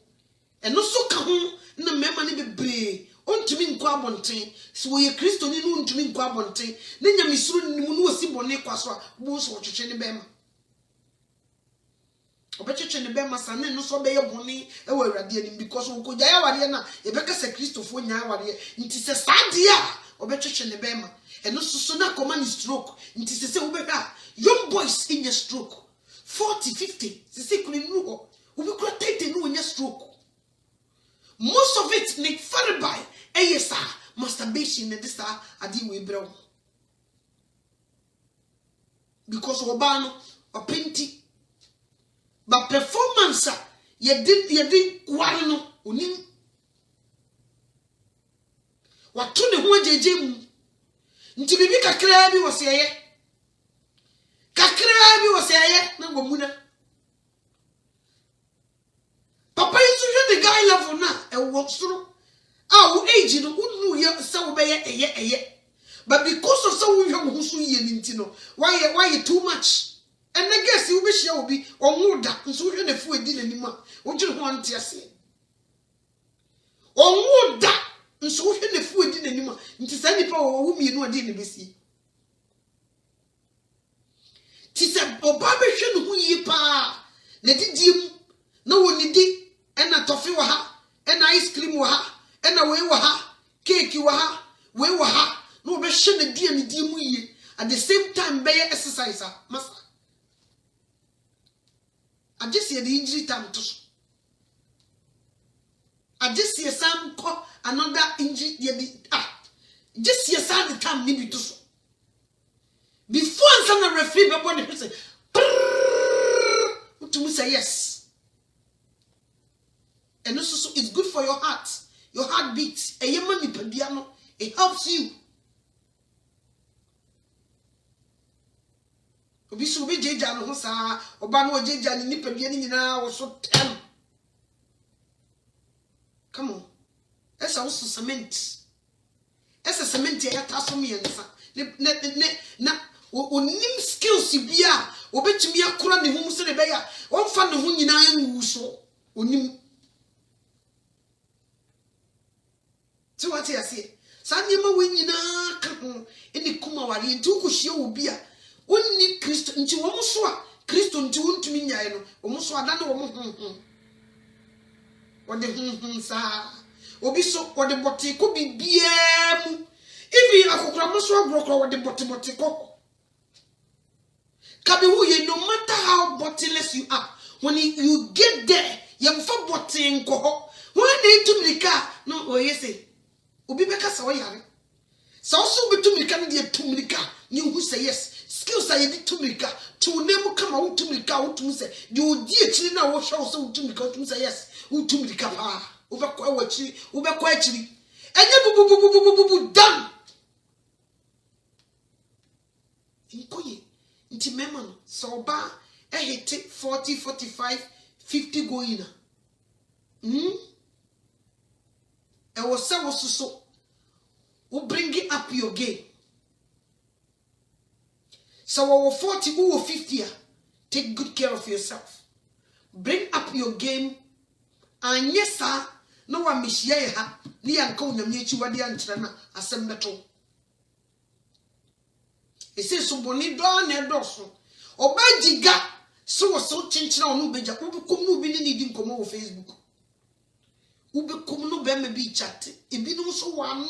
en no so ka ho na mema ne bebre ontumi nko abonten so wo ye Kristo ni no ontumi nko abonten na nyamesuro nimu no osi bone kwaso a bo so twetwe ne bema obetwetwe ne bema sa na no so be ye bone e wa awurade ani because wo ko gya awade na ye beka se Kristofo nya awade nti se sade a obetwetwe ne bema eno so na command stroke nti se wo be ha young boys in your stroke 40 50 se kuni nu ho wo be kura 30 no nya stroke. Most of it need further by yes masturbation and this adi we bro because obano or penti but performance you did no unim what to the ho jeje mu nti bibi kakra bi wo se ye na gomuna papa is the guy level na e wo soro wo age no unu ye se wo be ye but because of so we hwe so ye ninti no why too much and I guess you be share obi onwoda nso hwe na fu edi nanim a wo gire ho ante ase onwoda nso hwe na fu edi nanim a nti sa nipa wo mienu ade ne besi ti se oba be hwe no hu yi pa na didiem na wonidi ena tofi wa ha ena ice cream wa ha ena we wa ha cake wa ha we wa ha no be hye na dua ne die mu yi at the same time be exercise masa I just see the injury time to I just see some another injury just see some time ni bi to so before some referee be body person to say yes. And also it's good for your heart. Your heartbeat. It helps you. Obi so be jeja no ho sa oba no jeja ni nipadua ni nyina wo so tem. Come on. Esa wo so cement. Esa cement ya taso me yensa. Na onim skills bia obetumi akora ne hu se ne be ya. Won fa ne hu nyina anu so. Onim. So what you say? Sanyema we nyina ka ho eni kuma ware nti ukohie obi a onni Kristo nti wo so a Kristo nti wontumi nyae no wo so ada na wo wode sa obi so wode bote ko bibia mu ivi akokra mo so agrokro wode bote ko Kabi huye, no matter how bottomless you are, when you get there, you for botting ko. When they to Mirika, no, or yes, Ubi Beka Sawayari. So also be to Mirika, dear to Mirika, you who say yes. Skills I did to Mirika, to never come out to Mirika, to say, you dear China, what shall so to Mirika, to say yes, who to Mirika, over quietly, and you done. Inkoye, inti memano, so ba, hit 40, 45, 50 going. I was so who bring it up your game. So our 40 or 50, take good care of yourself. Bring up your game. And yes, sir, no one miss ye ha, ni uncle Namichi Wadian Chana, assemble. It says so bonny dawn and dorsal. Or by Jiga, so chinchina on Ubeja, Ubukum no needing come over Facebook. Ubukum no beme be chat, it be no so one.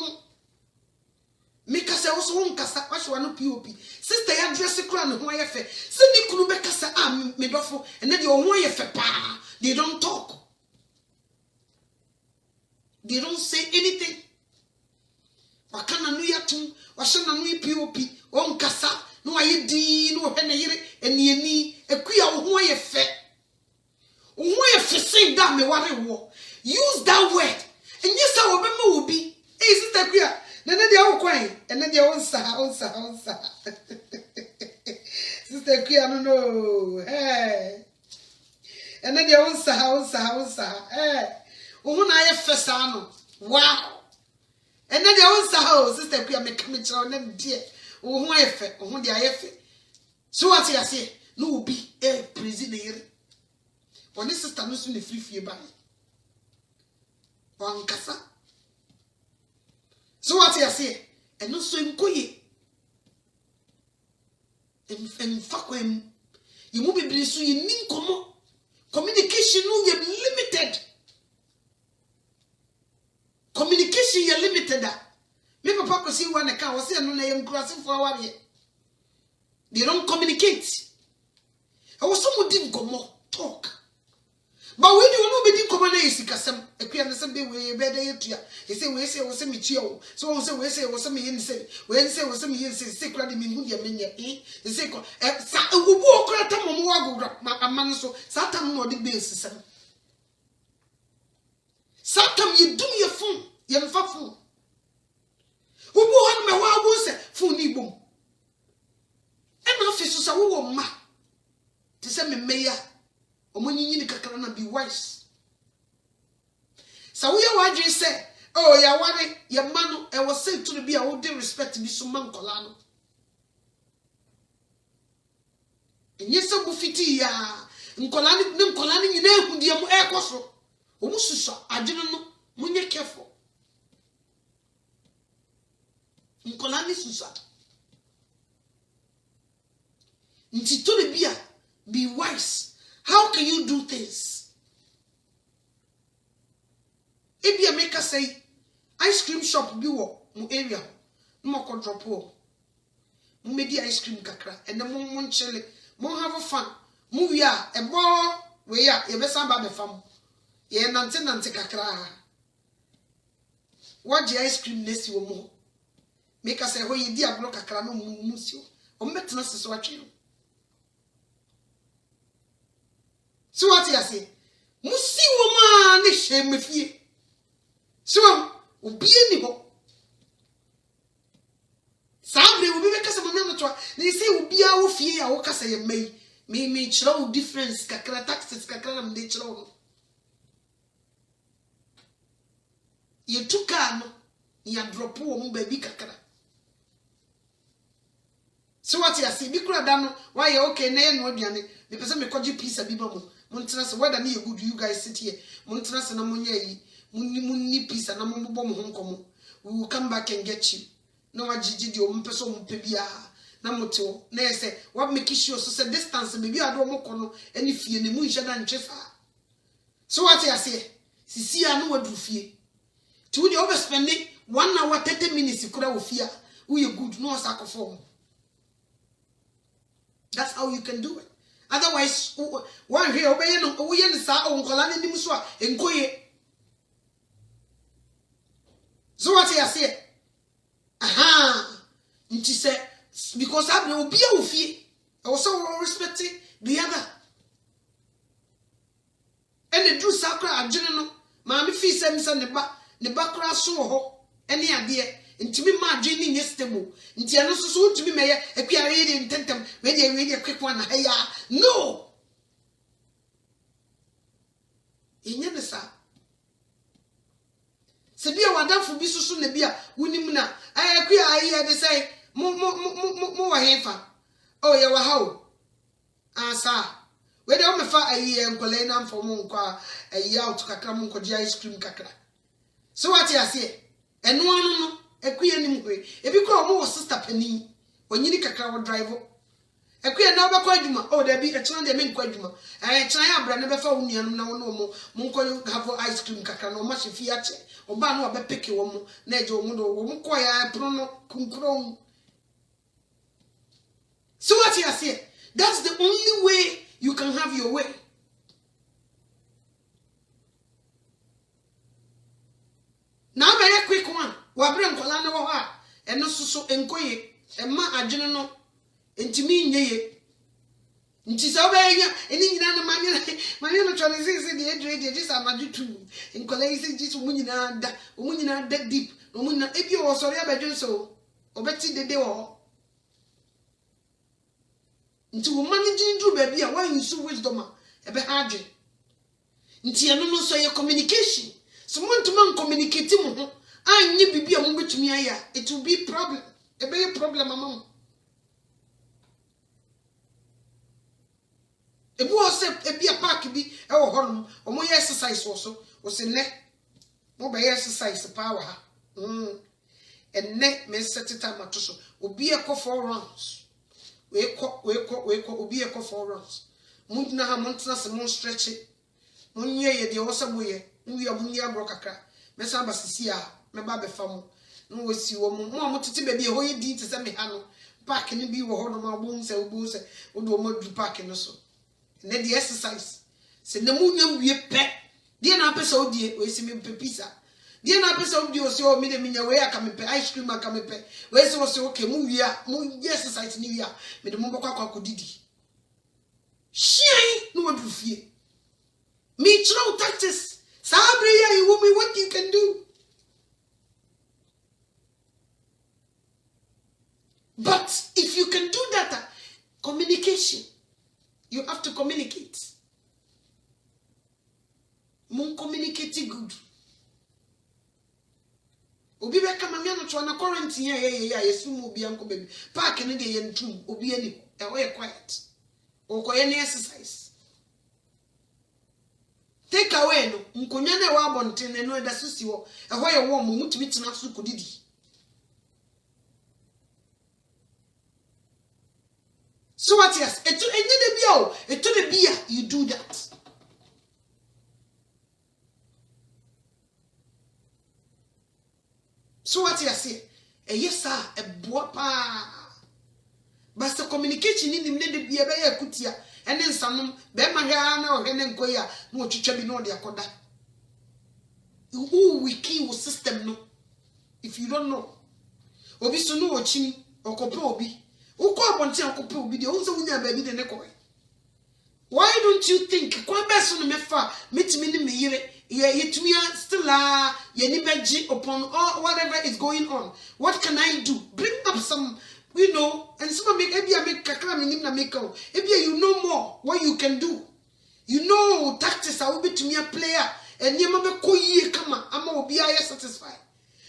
Make us also one cassa, wash one POP. Sister, I dress a crown who I have. Send me Kulubecassa, Medofo, and then your way of pa. They don't talk. They don't say anything. Wakana nuyatum, washana nui POP, on cassa, no I did, no henry, and ye a queer way of fe. Way of saying that me what I war. Use that word, and yes, I remember will be. Hey, sister queer. Then they are quiet, and then they are onsa. Sister queer, no, hey. And then they are onsa. Hey. Una ye fesano. Wow. And then they also sister queer make me tell them dear. Oh, who efe, oh, they are efe. So what I say, no be a prisoner. When this sister knows in the free by one cassa. So what I say, and no so in koye. And fuck him. You won't be blessed, you need communication, no, you're limited. Communication you're limited. Me papa ko see one account was say no na yam crossing for one year. They don't communicate. I was some dim komo talk. But when you no be dim komo na yisikasem, ekua na sem be we be dey tua. He say we say me tua. So we say we say me yin say. We say we say me yin say kura de me hu de me nya. He say ko sa obu okura ta mo wa gogura aman so sa tam no de be sisem. Sometimes you do your phone, you have a phone. Who want me while we say phone ni boom. And officers are who ma to say me mayor or when you need to be wise. So we are what you say, oh, ya worry, your man, I was said to be a whole day respect to be so man colano. And yes, so buffiti ya, Nkolani, you know, who dear air cosso. Omususa, I didn't know. Munye careful. Nkolani susa. Ntitore bia, be wise. How can you do things? Ebi America say ice cream shop bi wo mu area. Mo ko drop wo. Mo medi ice cream kakra and then mo nchele. Mo have fun. Mo wi a ebo we ya ye be samba be fam. Ye nante kakra. What the ice cream nesi wo mo. Make us say ho ye di agro kakra no musio. O metna seso atwe. So what you say? Musi wo ma ne hye mefie. So obi ani ho. Sabre obi be kasa mo na to. They say obi a wo fie a wo kasa ye mai. Me chira wo difference kakra taxes kakra na me chira wo. Ye tuka no ya drop wo mo baby kakra. So what you say? Bi kura da no why you okay na ye no aduane. Me pese me kwaji pizza bi ba mo. Montrance whether na good you guys sit here. Montrance na monye yi. Munni pizza na mo bo mo honkomo. We will come back and get you. No ajiji di o mpeso mo pe bia. Na moto na say what make sure so say distance maybe ado mo kono any fie ne mu nhye da ntwe fa. So what you say? Sisi anu wadu fie. Ti wo dey over spending 1 hour 30 minutes kura wo fie. Wo ye good no sakofo. That's how you can do it. Otherwise, one here obey no we yen sa o nkola nim so a enkoye. So what you say? Aha. Nti say because I will be a fie. I was so respecting the other. And the true sacra adwene no ma me fi sem se ne ba kra so ho ene ade ntimi ma adwene ni stable nti eno so ntimi meye akuare ye ntentem we de quick one na ya no inye ne sa se bia wadafo bi susu na bia wonim na akuare ye de say mo wa hefa oh ye wa ha asa we dey me fa ayi enkole na mfo mo nkwa ayi out kakra mo nkodi ice cream kakra so what you say eno anu no ekuye nim hwe ebi ko mo sister pani onyini kakra wo drive ekuye na obekọ adwuma oh da bi ekyena de me nkọ adwuma ekyena ya abra ne be fa wo nuanum na wo no mo nkọ have ice cream kakra no ma hyefi ache oba no obepeke wo mo na eje wo mo do wo nkọ ya pro no kunkron so what you say that's the only way you can have your way. Now very quick one. Wabra nkola na wo ha. Eno soso enkoye. Emma adwene no. Entimi nyeye. Nti so be nya eni nyina na manye no twale sisi de edre just amadu tu. Nkola isi just omunyina da deep. Omunyina ebi o sori abadwe so. Obeti dede wo. Nti wo managing do baby a why use wisdom ebe hard. Nti eno no so ye communication. So want to man communicate mo ho. Anyi bibia mo betumi aya. It will be problem. Ebe ye problem amam. Ebu o se ebi a park bi e wo hono. Omo ye exercise wo so. Wo se ne. Mo be exercise power ha. Enne me set time atoso. Obi e ko 4 rounds. We ko obi e ko 4 rounds. Mundina ha montana se mon stretch it. Munye ye de osaboye. Nwi amunye agro kakra. Mesa basisi a me ba be fam. No wasi wo mo mo tete ba bi e ho ye di te se me ha no. Park ni bi wo ho no ma bo nse obo se wo do mo du park no so. Ne the exercise. Se na munya wie pe. Die na pesa odie we si me pe pizza. Die na pesa odie o se o me de minya we aka me pe ice cream aka me pe. We se o se okay mu wie a mu exercise ni wie a me de mo bokwa akwadidi. Shey no wadu fie. Me throw tactics. Sabriya you me what you can do. But if you can do that, communication. You have to communicate. Mon communicate good. Obi be kama me no to na quarantine ya yesumu obi anko baby. Park ni de ye ntum obi ani e wo quiet. O ko ye exercise. Take away no nkonya na wa abonten no da susi wo e ho ye wo mo mutumi tena so kodidi. So what yes, you do that. So what yes, yes sir, a boa pa. But the communication in him need be a bear kutia, and then some Bemagana or Henen Koya, no chichabi no dia koda. Who we kill system no. If you don't know, Obisu no chini or kopobi. Uko bonti akope obi de onzo wunya ba bi de ne koy. Why don't you think kwa beso no mefa metimi ni meyire yetumi still ye ni beji upon all whatever is going on? What can I do? Bring up some, you know, and some make ebia make kakra minim na make o ebia you know more what you can do. You know tactics a obi tumi a player and yema be koyie kama ama obi a satisfied.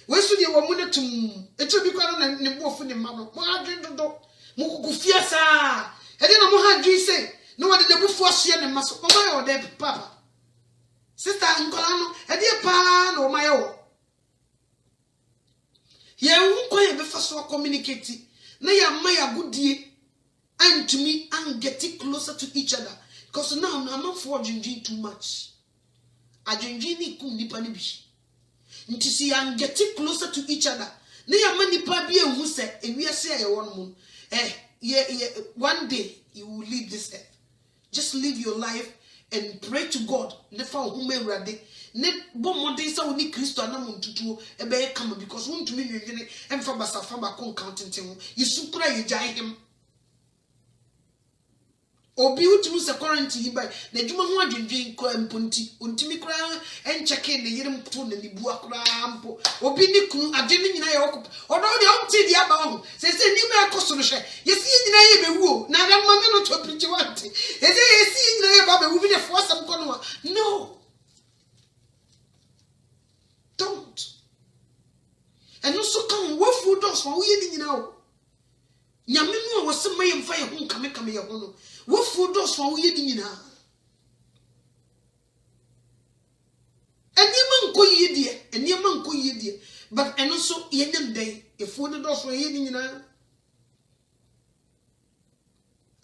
We so de wo mu na tum etu bi kwa na ne bo fu ne ma no mo adwen do mukufia sa ede na mo ha dwi se no wade de bufu ahye ne maso o ma yo de papa sister nkola no ede pa na o ma yo ye unko ye be fa so communicate na ya ma ya godie antumi and get closer to each other because now I'm not for jinjin too much ajinjin ni kum nipa ni bi nti si and get closer to each other na ya ma nipa bi ehu se ewiase ye won mu one day you will leave this earth. Just live your life and pray to God. Never whom ready. Ne bomode sa oni Kristo anam ntutuo e be kama because won tumi nwene emfa basa fa ba kon counting ho. Yisukura ye jai him. Obi utumi se quarantine hi bai na djuma ho adwendwen ko mponti ontimi kura en checking ne yire mpo na nibu akura mpo obi ni kunu ade ni nyina ye okop odo de omti di aba ho se ni me akoso no hwe yesi nyina ye bewu na da mama no to preach wante yesi nyina ye ba bewu bi ne fo asam ko no no, don't. And also come what food does for we ni nyina o nyame no wo se mayem fa ye ho kame ye ho no. What food does for we in now? And your man go ye dear, and your man go ye dear, but and also yen day, if food does for ye in now.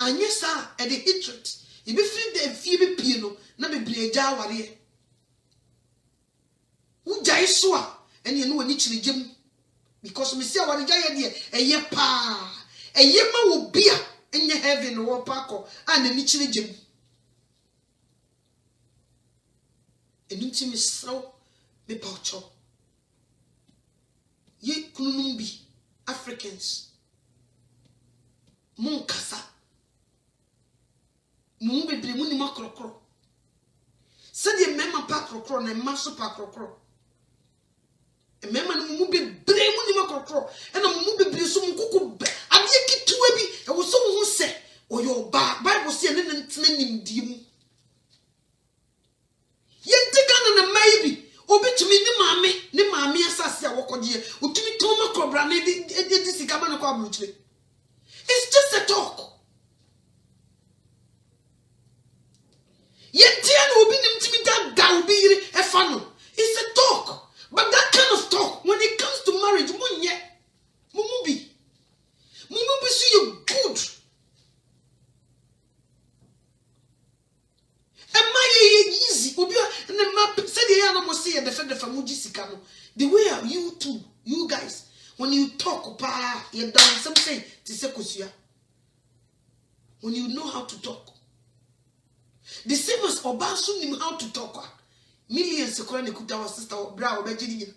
And yes, sir, at the hatred, if you feel the feeble piano, not be a jar warrior. Who jai swa, and you know, literally, Jim, because we see what a jay dear, a ye pa, a ye man will be a. In your heaven or parko and the nichili jim. And intimate so me poucho. Ye kunumbi Africans. Mon kasa. Mumbe bremuni makrokro. Said ye memma pakrokro and maso pakrokro. A memma mumbe bremuni makrokro and a mumbe brisum kuku. I was someone who said, "Oh, your Bible says, and then dim." Yet the gun and a maybe, obey to me, the mammy, assassin, walk on here, who to me, Toma Cobra, this Gamma Cobra. It's just a talk. Yet, Tian will be to me that thou be a funnel. It's a talk, but that kind of talk, when it comes to marriage, one yet, Mumubi. Mumubi see you good. And my easy. And the map said the animal say the defender from Mujisicano. The way you two, you guys, when you talk, you're done something to say, when you know how to talk. The same as Obasu knew how to talk. Millions of Korean our sister or brow, Virginia.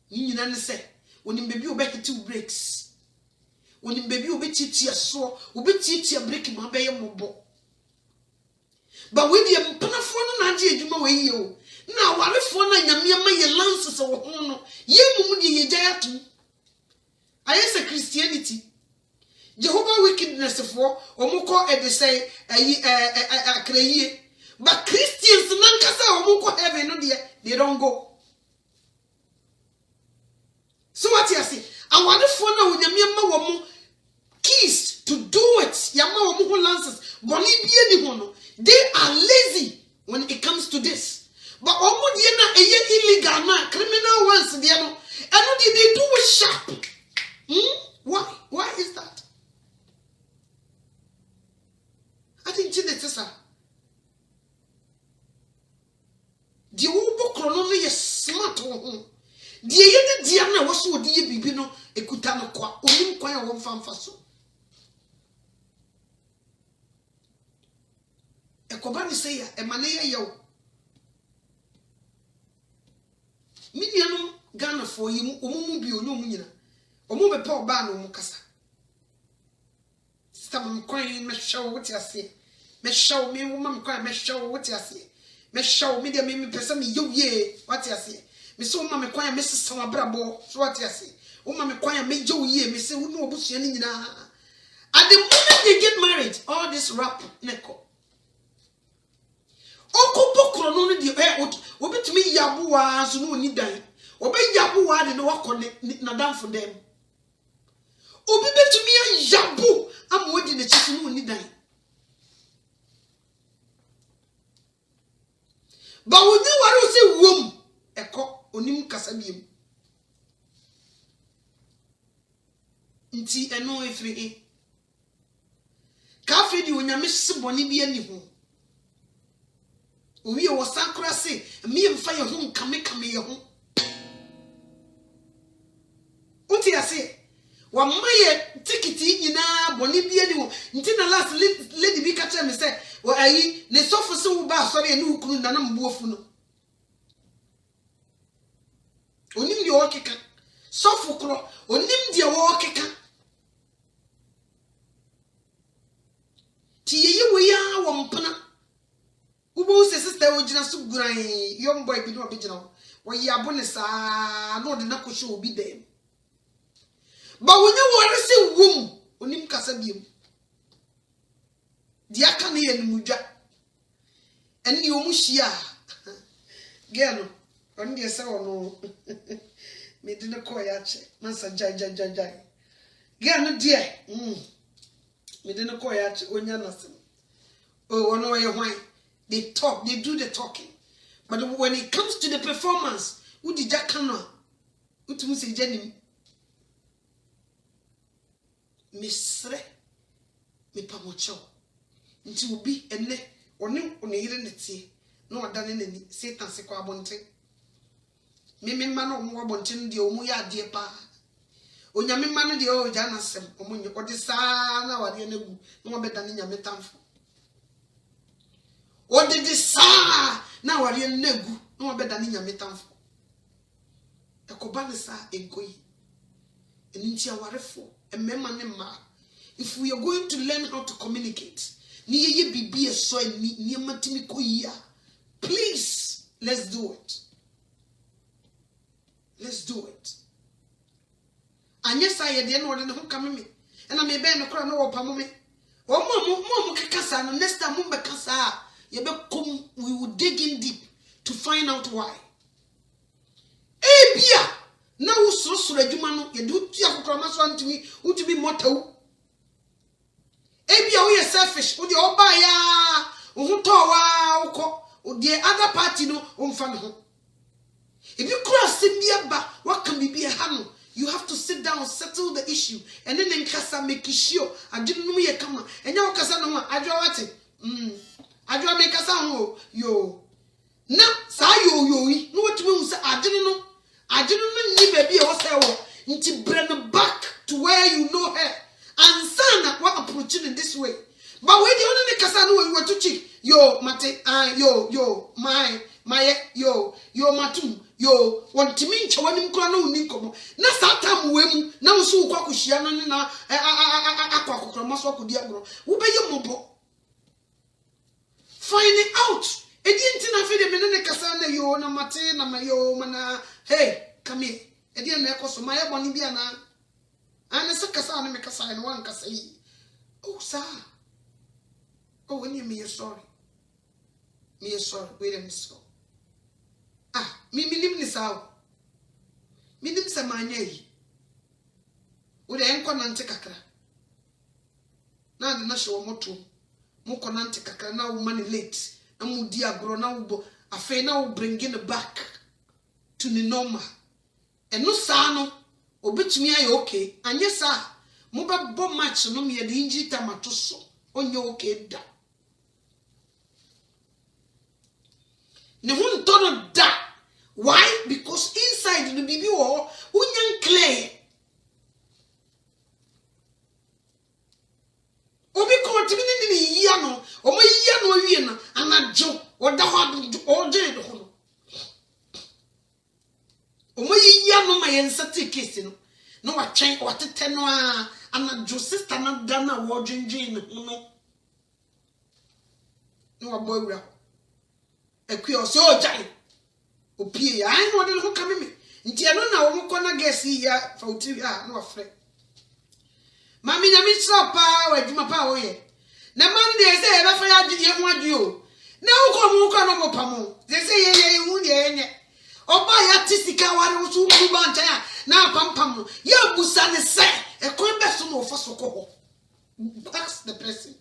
You know, say, when you baby obey 2 breaks. When you baby obey teach your so, obey teach your breaking my bay mobile. But with your panafon and Nadia, you know, you now, what if one and your lances or honor, you moody ye jayatu? I say Christianity. Jehovah wickedness for Omoko and they say a creye. But Christians Nankasa Omoko heaven no dear, they don't go. So what you say? I want to phone with your mama keys to do it. Yama Omo lances, Bolivia. They are lazy when it comes to this. But Omo Diana illegal na criminal ones diano. And they do it sharp. Why? Why is that? I think Chinetesa. The Ubo Chronomy is smart. The Yena Diana was so dear Bibino, a Kutano qua, only quite one farm faso. A Kobani say, a Malaya yo. Midianum Ghana for you, Omumbi, no Muna, Omumbe Paul Bano Mukasa. Some crying, me show what you say. Me show me, woman cry, me show what you say. Me show me, the me person, you ye, what you say. Me so mamma cry, Mrs. Samabrabo, so what you say. Oh, mamma cry, me Joe ye, me say, who know bush any na. At the moment they get married, all this rap, neko. Oko pokro no di obi to me yabuwa so no ni dan. Obi yabuwa de no wakọ na dan for them. Obi betumi yabu amodi na chifu no ni dan. Ba woni ware se wom eko onim kasa biem. Nti eno efiri ka afiri di onyame siboni bi ani ho. We were sacrasy, me and fire home come ye home. What I say? wa maye tikiti nyina boni bia ni wo nti na last lady bi ka tell me say wa ayi ne sofo se wo ba sori ene ukunu na mbuofu no onim de wo keka sofo kro onim de wo keka ti yeyi wo ya wo mpana ubo se sister wo gina so guran young boy bi no be gina wo yi abone sa no de na ko show obi dem ba wonye wore se wom onim kasa biem dia ka ne ye numudwa eni omu hia gelo on de se wono me de ne ko ya che mansa jai gelo die me de ne ko ya che onya nasem oh wono ye hwan they talk, they do the talking. But when it comes to the performance, who did Jack Cano? Who to say Jenny? Miss Re, me pamocho. Until will be a ne or no on a hidden tea. No, done any Satan sequa bonte. Mimi mano more bontin the omuya dear pa. Onyami mano the old Janasem, Omunyo, or the sana or the negu, no better than your metamfo. What did this sa now are you negu no better than your metamfo? A cobanesa enkoi. And into our refo, a memma. If we are going to learn how to communicate, near ye be a soy near Matimikoya. Please, let's do it. Let's do it. And yes, I had the end of coming me. And I may bear no crown or pamome. Oh, Mom, Kasa, and next time Mumba Kasa. We will dig in deep to find out why. Ebia now so adwuma ye do tia kokoma so antimi to be mortal. Ebia we selfish, wo de oba ya, wo to wa ukọ, the other party no umfa ne ho. If you cross Simbiaba, what can be a hano? You have to sit down, settle the issue, and then kasa make sure I didn't know ye come and now kasa no adwa wate. Adwa make kasa ho yo. Na sa yo no what me say I didn't know ni baby e wo say wo. Nti bring back to where you know her. And sana what approach in this way. But when the only kasa no you want to chick yo mate yo my yo matum yo want to mean chawani mkura no ninkomo na satam wem na nso ukwa kuhia no na akwa kokromo so akodi agro wo be yemobo finding out edinti na fe de me ne kasa na yo na mate na mayo mana hey come here edi na ekoso my boni bia na ana se kasa na me kasa na wan kasa yi oh sir oh when you me sorry wait a minute. Minim ni saw. Minim se manya yi. Wo de enko nante kakra. Na de na hye moto. Mo ko nante kakra na wo man late. Na mo di agro na wo afei na wo bring it back to the normal. Eno sa no obetumi aye okay. Anye sa mo be bo match no me de inji tamato so. Onye okay da. Ne hun tono da. Why? Because inside the baby war, unyan clear. Obi continue ni yano, o ma yano wiena, anajo, o da hard o je do hono. O ma yano ma yensa take case no. No wa twen o tete no a anajo sister na da na wo dwendwen no. No wa boy wura. Ekwi o se o jai. Opie I know de ho kame me nti eno na wo mko na gesi ya fauti na wafre mami na mi pa wa djuma pa wo ye na man de se e ba fa ya djie ho adju o na wo ko mu ko no mo pamo de se ye hu de enye oba ya tisika ware wo su ku ba ntan na pampam no ya busa ne se e ko be so no fo so ko ho ask the person.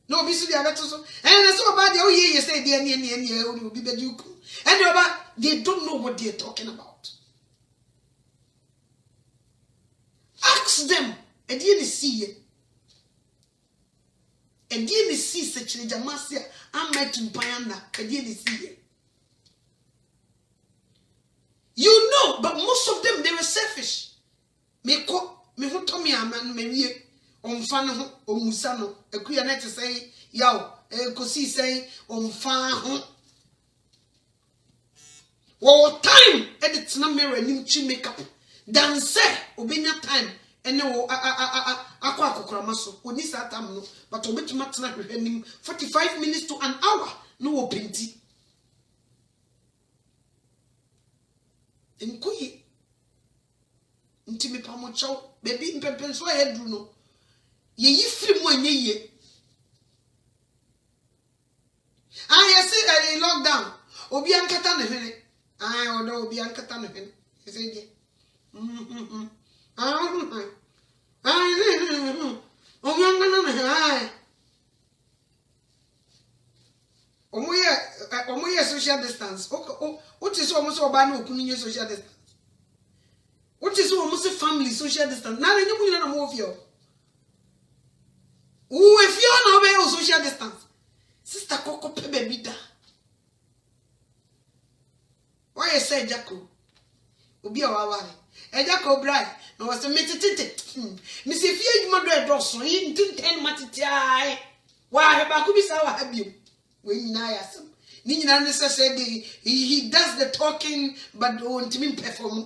No, be see the so and so about the ye say the any will be the duke. And they don't know what they're talking about. Ask them, and you see it. And you see such a jamasia, I met in Payana, and you see it. You know, but most of them they were selfish. no mewie omfa no ho omusa no akuya na te say yaw kosi say omfa ho wo time edit na mirror nim chi makeup dan say obenya time ene wo akwa akokrama so oni sa tam no but obetuma tena hwehwe nim 45 minutes to an hour no wo penti enkoyi ntimi pamocho baby mpempen so hedru no ye yifiri mu anyeye yes lockdown obi ankata ne hwene odo obi ankata ne hwene ese die omoye social distance what is almost oba na okunu social distance what is almost family social distance na le nyamu na mo ofio efio na obe social distance sister koko pe baby da why say Jacko obi awaware Jacko brai no was metitete me se fie adwuma do edoso yi ntinten matete ai wa heba ku bisa wa habiem we nyina yasem ni nyina ne say he does the talking but won't me perform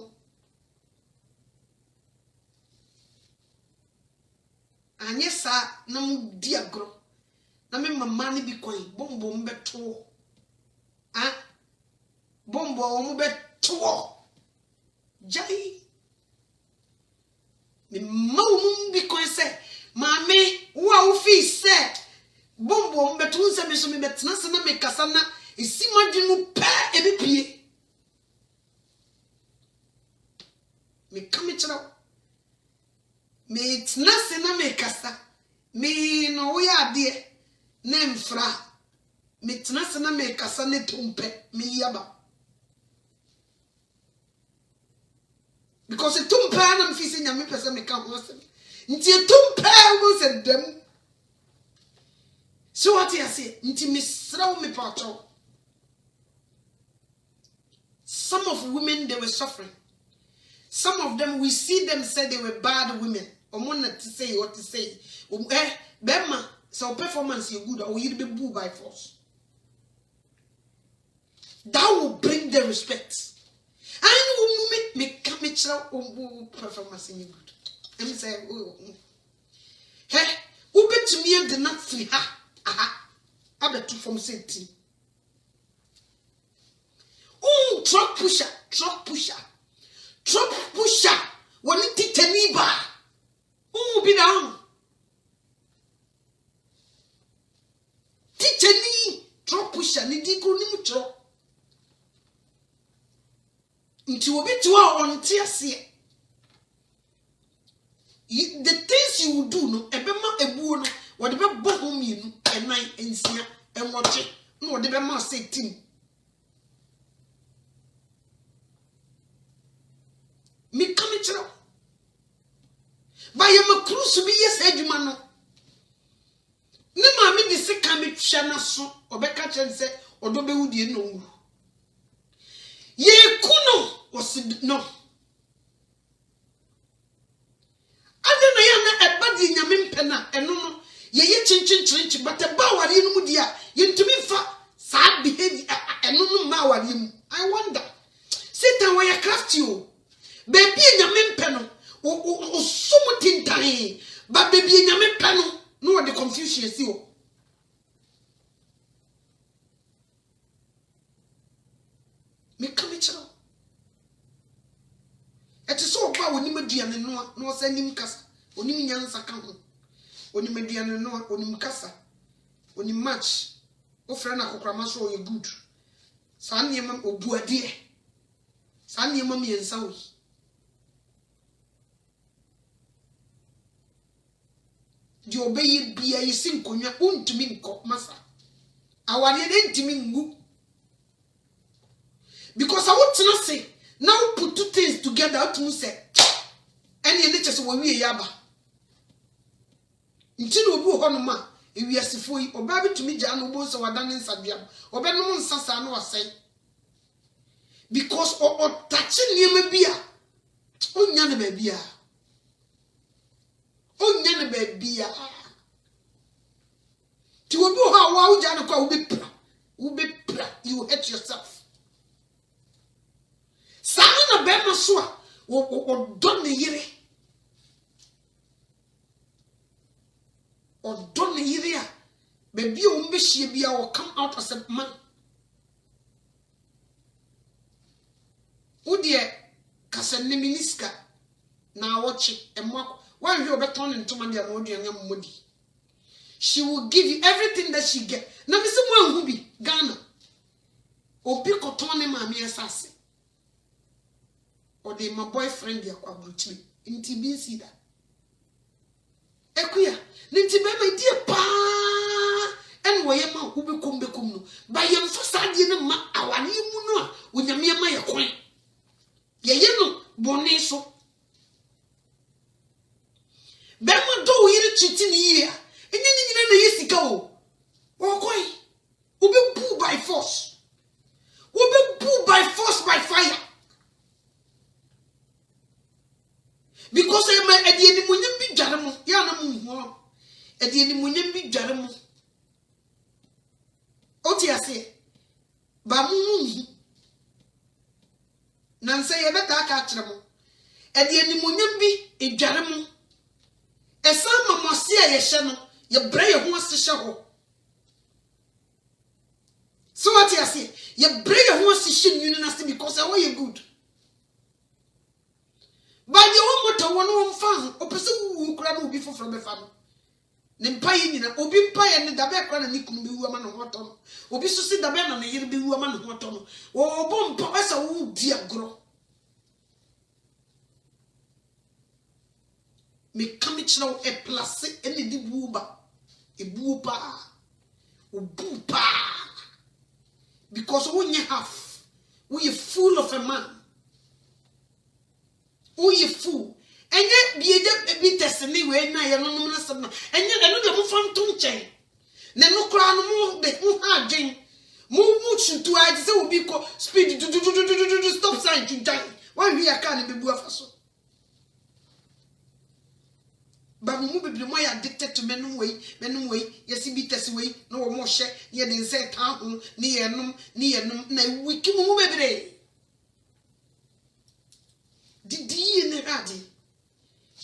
anyesa na mu diagro na me mama ne bi kwan bombo mbeto bombo omu beto jai me mawum bi kwan se mame wo fi se bombo mbeto nse me so me betena se na me kasa na esimadwenu pa ebipie me kamichira me tena se na me kasa me no wo ya de na mfra me tena se na me kasa ne tumpe me yaba because tumpe na mfisi nyame pese me ka ho asem nti tumpe wo se dem so what you say nti misraw me pacho some of women they were suffering. Some of them we see them say they were bad women omona to say what to say bema so performance you good or you be boo by force that will bring the respect and me come performance you good I'm say hey who bet to me and the not free abetu from city truck pusher when it titaniba be down titani truck pusher ni di ko ni mutro nti obetu a on tiase the things you will do no ebema ebuo no wo de be bo mienu enan ensia enwoche no wo de be ma 18 me come chiro ba ye makrusu bi yes adwuma no ne ma me de se ka me twa na so obeka chen se odo be wudie no ngu ye kuno was no adena ya na ebadi nyame mpena eno no ye chinchin but ba wari no mu dia ye ntumi fa sa behavior eno no ma wari mu I wonder Satan why craft you baby nyame mpeno o sumu tintan ba baby nyame mpeno no the confusion si o me come chiro et so ba woni maduane no sa nim kasa oni nyansa ka ho oni maduane no oni kasa oni match o fra na kokrama so o good sa niam obuade sa niam me yensa wo di obeye bia yesi nkonya untumi nko masa awade de ntimi ngu because I want to say now put two things together to say any nature we wie yaba ntino obi ho no ma ewiasefo yi oba bitumi gya no bo so wadane nsabiam obenom nsasa no wasai because o touch niam bia onya ne ba bia bia ti obi ho wa uja no kwa ubepra you hurt yourself sana be no so a o don ne yire o don ne yire a baby o mbe hie bia o come out as a man udie kasenne miniska na wochi emwa wan hwe obeton ntoma dia na oduan amodi. She will give you everything that she get. Na me se mo anhu bi Ghana obi koton ne maami asase or the my boyfriend dia kwa bruchi nti bi si da ekuya nti be ma die pa en wo ye ma wo bekom no ba ye mfa sadie ne ma awane mu no a onyame ma ye kwan ye no boni so be ma do wo yire chiti ni ye a enye ni nyina na yesika o wo koi wo be pull by force by fire because e ma edi eni munyam bi dware mo ya na mu ho edi eni munyam bi dware mo oti ase ba mu nan se ye beta aka kire mo edi eni munyam bi edware mo esa mamose a ye hye no ye bre ye ho ase hye ho so what you say ye bre ye ho ase hye nunu na se because how you good but ye wo moto wo no mfa opese wu kura na obi foforo be fa no ne mpa ye nyina obi mpa ye ne da be kura na ni kunu be wu ama no hoto no obi so si da be na ne yire be wu ama no hoto no wo bo mpa esa wo di agro me come chiro e place ene di buba e buba obupa because when you have we are full of a man we fool enye biede bi tesini we na ye no no na sabna enye eno de mo fanto nchen ne no kra no mo de ho adwen mo chintu aje se obi ko speed stop sign chintan wan wi aka ne bebu afaso ba mu bibiri mo ya addicted to menum way yesi bi tesi way no wo mo hye ye de nse ta ho ni yenum na wiki mu bibiri didi ne radi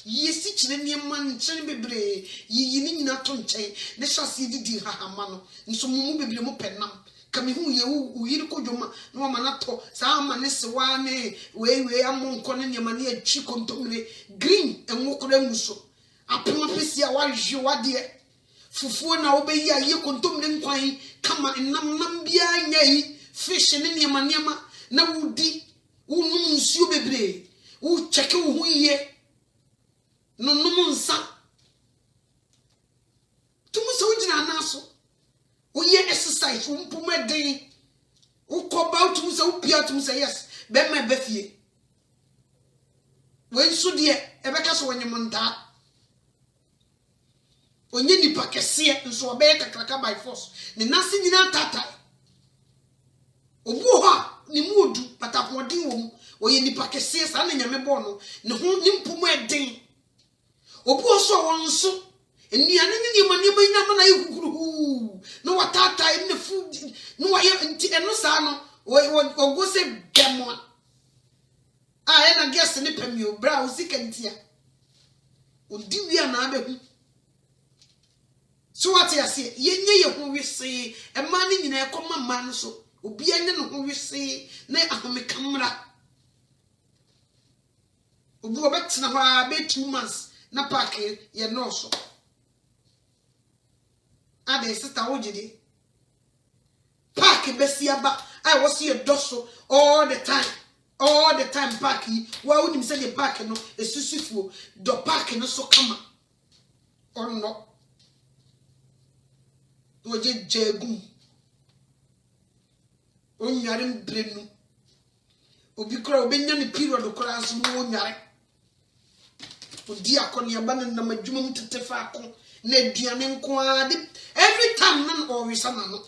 yesi kire ne man nkyere bibiri yi ni nyina to nkyɛn ne hyase didi hahama no nso mu bibiri mo penam kame hu ye u yiri kodwoma no ma na to saa ma ne sewa ne we amonko ne nyama ne atwi kontomire green enwokora muso apema pesi a wahwe wade fufuo na obeyi a ye kontomire nkwan kama nam bia nyai fish ne nyama na wudi unum nsuo bebre u cheke wo hu ye no nsa tumu so ujina naso o ye exercise wo mpomeden wo koba tumu so upia tumu say yes be ma befie we nso de ebeka so wonyemonta onye nipa kese nso obe kakraka by force ne nase nyina tata obu ho ni mudu patapodin wo mu oye nipa kese sa na nyame bo no ne ho ni mpomu eden obu so won so eniane ni nyama nyama na yekukuru no watata in the food no wa nti eno sa no ogo se demo e na guess ni pami obra o sikantia odi wi na abehu so what you say yenye ye ho wese e ma ni nyina e koma ma no so obi anye no ho wese na ahome kamra obu obetna ha be 2 months na park ye no so ade sister wojidi park besiaba I was here doso all the time park wa unim say the park no esusufuo do park no so kama or no oje jegum onyare mbrenu obi kura obenya ne period kura aso no onyare odi akoni aba na madwuma mutetefa akon na aduane nko ade every time nan always na no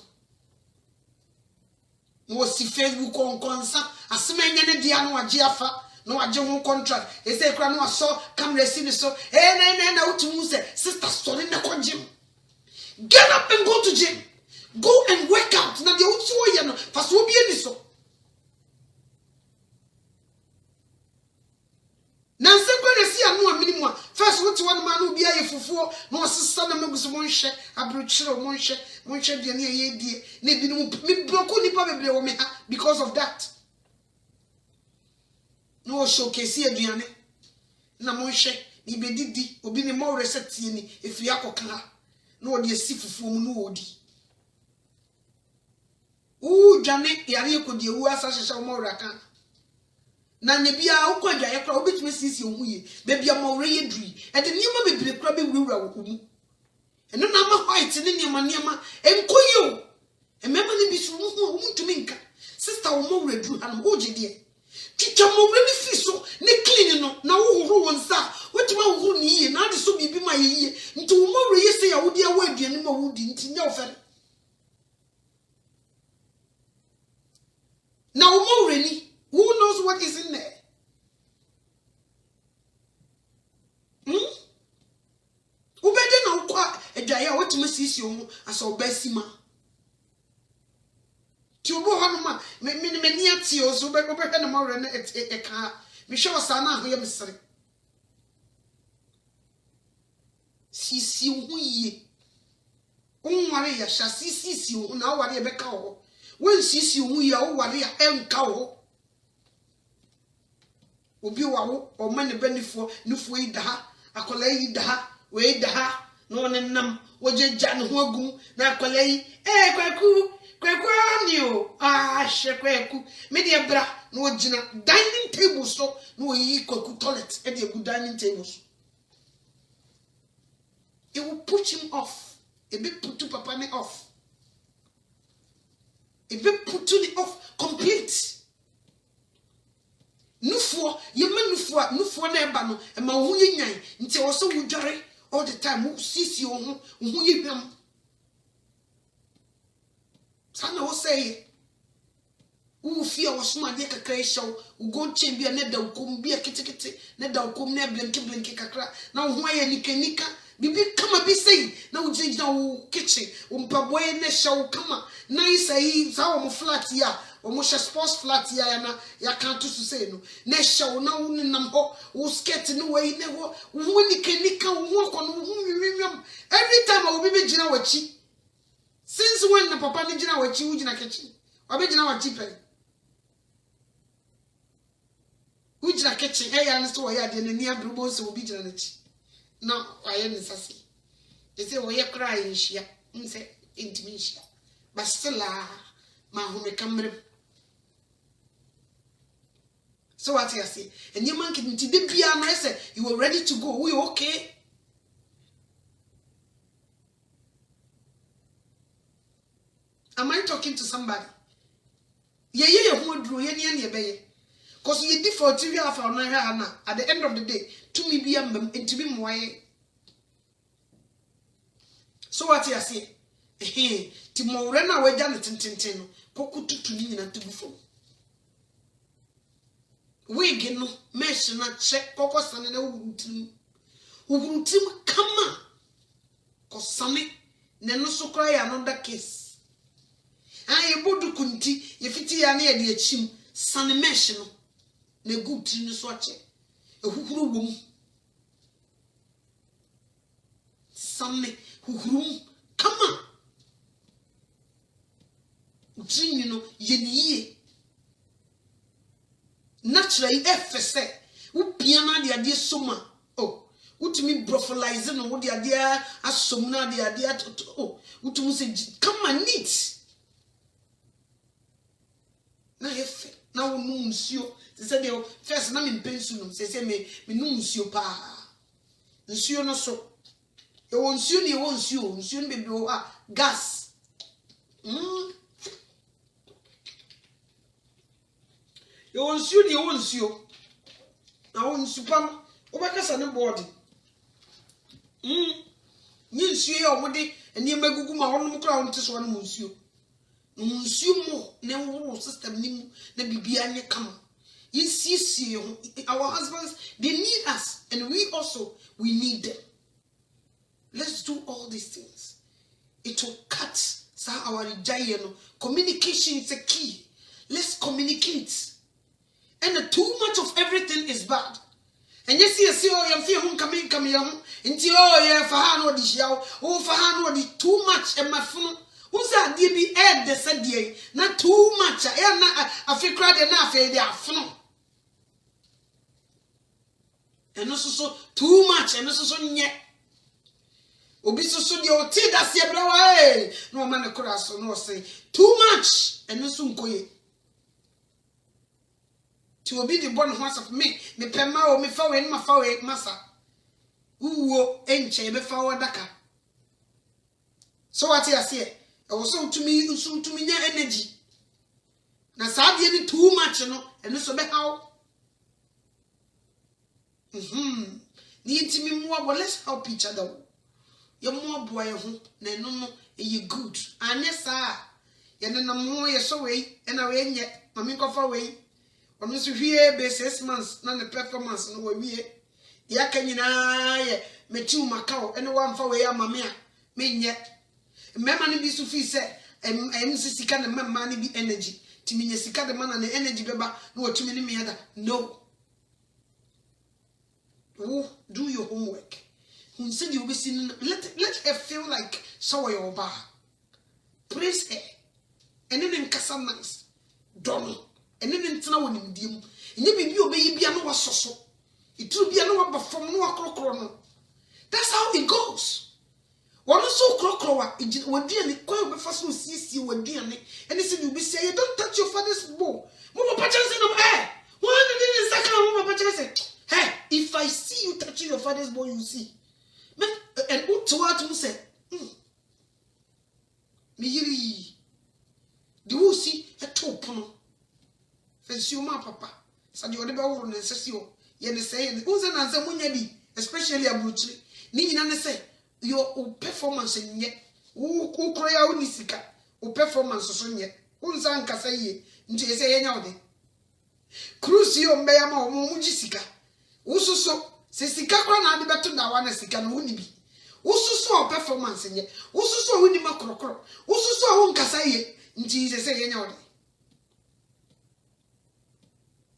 wo si Facebook on konsa asemanya ne dia no age afa no agye ho contract e say kra no aso camera si ni so na utu say sister sorry na ko gym get up and go to gym go and work out na de utu wo ye no fa so obi ani so nanse kwere si anu aminimu a first what one man obi aye fufuo na osesa na meguso mo nhye abrochire mo nhye de na ye die na bi no me block nipa bebre wo me ha because of that no showcase aduane na mo nhye ni bedidi obi ne mo reset ni efiri akoka ha na odi esi fufuo mu no odi dwane yare ekodi ewu asa hyehye mo raka na ne bia ukwadwa ye kra obetime sisi ohuye be bia mo wre ye dui e de niam bebre kra be wuwura wo mu eno na ma white ne niam enkoyi o emema ne bisu hu ntumi nka sister wo mo wre dru hanum o gide twitwa mo wre ni fi so ne clean no na wo hohoro won sa wetima wo ni ye na de so bibi ma ye nti wo mo wre ye se ya wo dia wa aduane ma wo di nti nya ofere na wo mo wre ni who knows what is in there? Ubede na ukwa edwaya wetime sisi omu asa obasima. Ti obo hanuma me ni ati o so obehwe na mawre na eka me hwe osa na ahoye mesere. Sisi ohu yie. Onware ya sha sisi ohu na aware ebeka ho. Wen sisi ohu ya oware ya enka ho. Obi wawo o mane benifo nufo yi da ha akola yi da ha we da ha no ne nam wojegja ne ho agum na akola yi kwaku ani o hye kwaku me de bra na wogina dining table so na oyi kwaku toilet e de dining table so it will put him off e be put papa me off e be put me off complete Nufo, ye nufo na eba no, e ma wo ye nyan, nti wo so wudware all the time, wo sisi wo ye hwam. Sana wo say, wo fia wo so ade kakra hyew, wo go chen bia na da ukom bia kitikiti, na da ukom na blinki kakra, na wo ho aye nika, bibi kama bi sei, na wo jinjina wo kitchen, wo mpaboy na hyew kama, na isai za wo flat ya. Omusha sports flat ya na ya kanto so say no na hyew na wo nam ho wo skirt no we ne ho wo nika wo ko no wo nwimwam every time wo be gina wachi since when na papa ni gina wachi wo gina kitchen obe gina wachi pe wo gina kitchen ya no so wo ya de ni abrubo so wo bi gina na chi na aye ni sase they say wo ye cry nhia nse intimi nhia but still ma ho me kamre. So what you say? And your man can be say you were ready to go. We okay? Am I talking to somebody? Yeah, who drew any bay. Cause you default to your at the end of the day, to me be and to be more. So what you say? Tomorrow, we done it in Poku to me and to before. We get no mesh na check focus on the Uguntim kama Kosame Neno so cry another case. I bodu kunti yefiti ya ne de achim sane mesh no na good tri no so ache ehukuru wom sane huhurum kama utri no yeniye naturally efese wo piana de ade soma oh wutumi brofolize no wo de ade asom na de ade oh wutumi se come on neat na efe na wo nu nsuo se de first na me mpensu no se me nu nsuo pa nsuo no so e wo nsuo ni e wo nsuo ni bebe wo gas yo nsuo ni wo nsuo na wo nsupam obakasa ne board ni nsuo ya omode eni magugu ma wonom kra won teso no nsuo mo ne wo system ni mu na bibia nye kama Our husbands, they need us, and we need them. Let's do all these things. It will cut our giant. Communication is a key. Let's communicate. And too much of everything is bad. And you see, I'm feeling coming, into for her no dish yaw, for her no too much, and my phone. Who's that? They be add the said day, not too much. I am not a fake crowd enough, they are phone. And also so too much, and also so yet. Obiso so the old tea that's your way. No man, cross or no say too much, and no soon go ye. To be the born horse of me pema or me fowl in my fowl, massa. Ooh, enche, me fowl daka. So what I say, I was so to me, energy. Now, sadly, too much, you know, and so be how. Need to me more, but let's help each other. You're more boy, no, you good. And yes, sir. You're no more, you're so way, and I ain't yet. Mammy go far away. Or Miss here, be 6 months, none the performance, no way. Ya can you na me two Macau, and one for way, mamma, me yet. Mamma be so fee said, and Mrs. Can the money be energy. To me, yes, the man and the energy, beba, no, too many me other. No. Oh, do your homework. Who said you'll be seen? Let her feel like sour your bar. Praise her. And then in Casa nice. Donald. And then in Town in Dim. And you be your baby, I know what so. It will be a no from no crocro. That's how it goes. One so crocro, it would be a coil before so see you were dear. And they said you'll be saying, don't touch your father's bow. Mama Patches in the air. One didn't second Mama Patches. Hey, if I see you touching your father's boy, you see. And what to what to say? Me, do you see a top? Fancy your papa. Said you are the bow and says you. Yen say, who's an answer when you be, especially a butchery. Nina say, your performance in yet. Who cry out Nisika, or performance or son yet. Who's Anka say, into say any Crucio Mayama or Mujisica. Uso so sika kwa na ade beto na wana sika no woni bi uso so performance nye uso so woni makrokro uso so wo nkasa ye nti se ye nya ode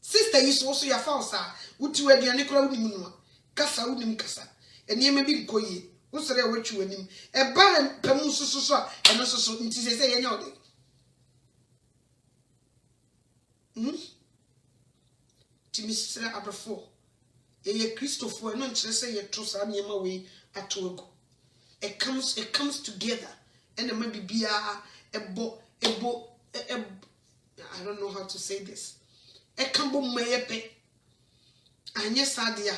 sister yi so ya falsa utu aduane kra woni mu no kasa woni mkasa eniyema bi nkoyi usere watwu anim e ba pamu so a eno so nti se ye nya ode timisira abrafo ye Christopher no nkyere say ye to sa niema we atogo it comes together and ma bibia ebo I don't know how to say this kambo mayepe anye sadia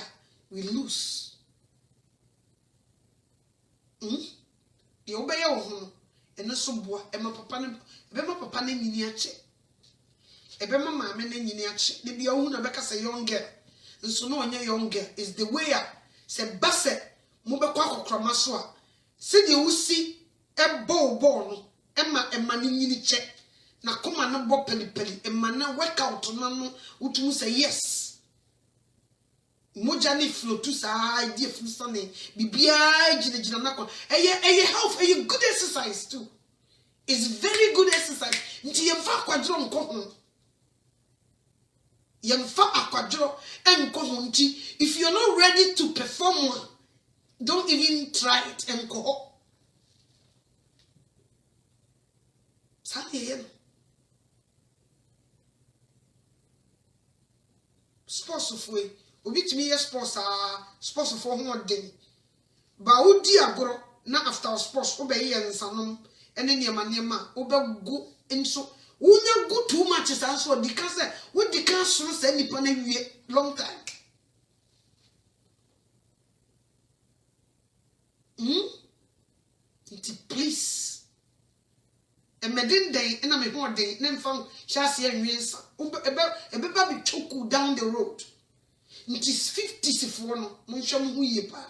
we lose ye obeye wo ho eno so boa e ma papa ne nyini ache ebe ma maame ne nyini ache de bia hu na beka say young girl. So no one younger is the way say basse mobekwa kokroma so a se de wusi e ball no ema ni nyini che na koma no bo peli ema na workout no no utu say yes moja ni flow to sa idea flow sane bibia gina na ko eye health eye good exercise too. It's very good exercise nti yemfa kwadro nko ho Yemfa akwadro enko honti. If you're not ready to perform one, don't even try it enko. Sane sports of way. Obi timi sports of ho den. Ba odi agoro na after sports obey yensanom ene niema obegu enso Unya go too much is also because what the council said nipa na wie long time. Please. E medin day na me ho day na mfam chase anwensa. Ebeba be choku down the road. It is 50 no monhwam ho ye pa.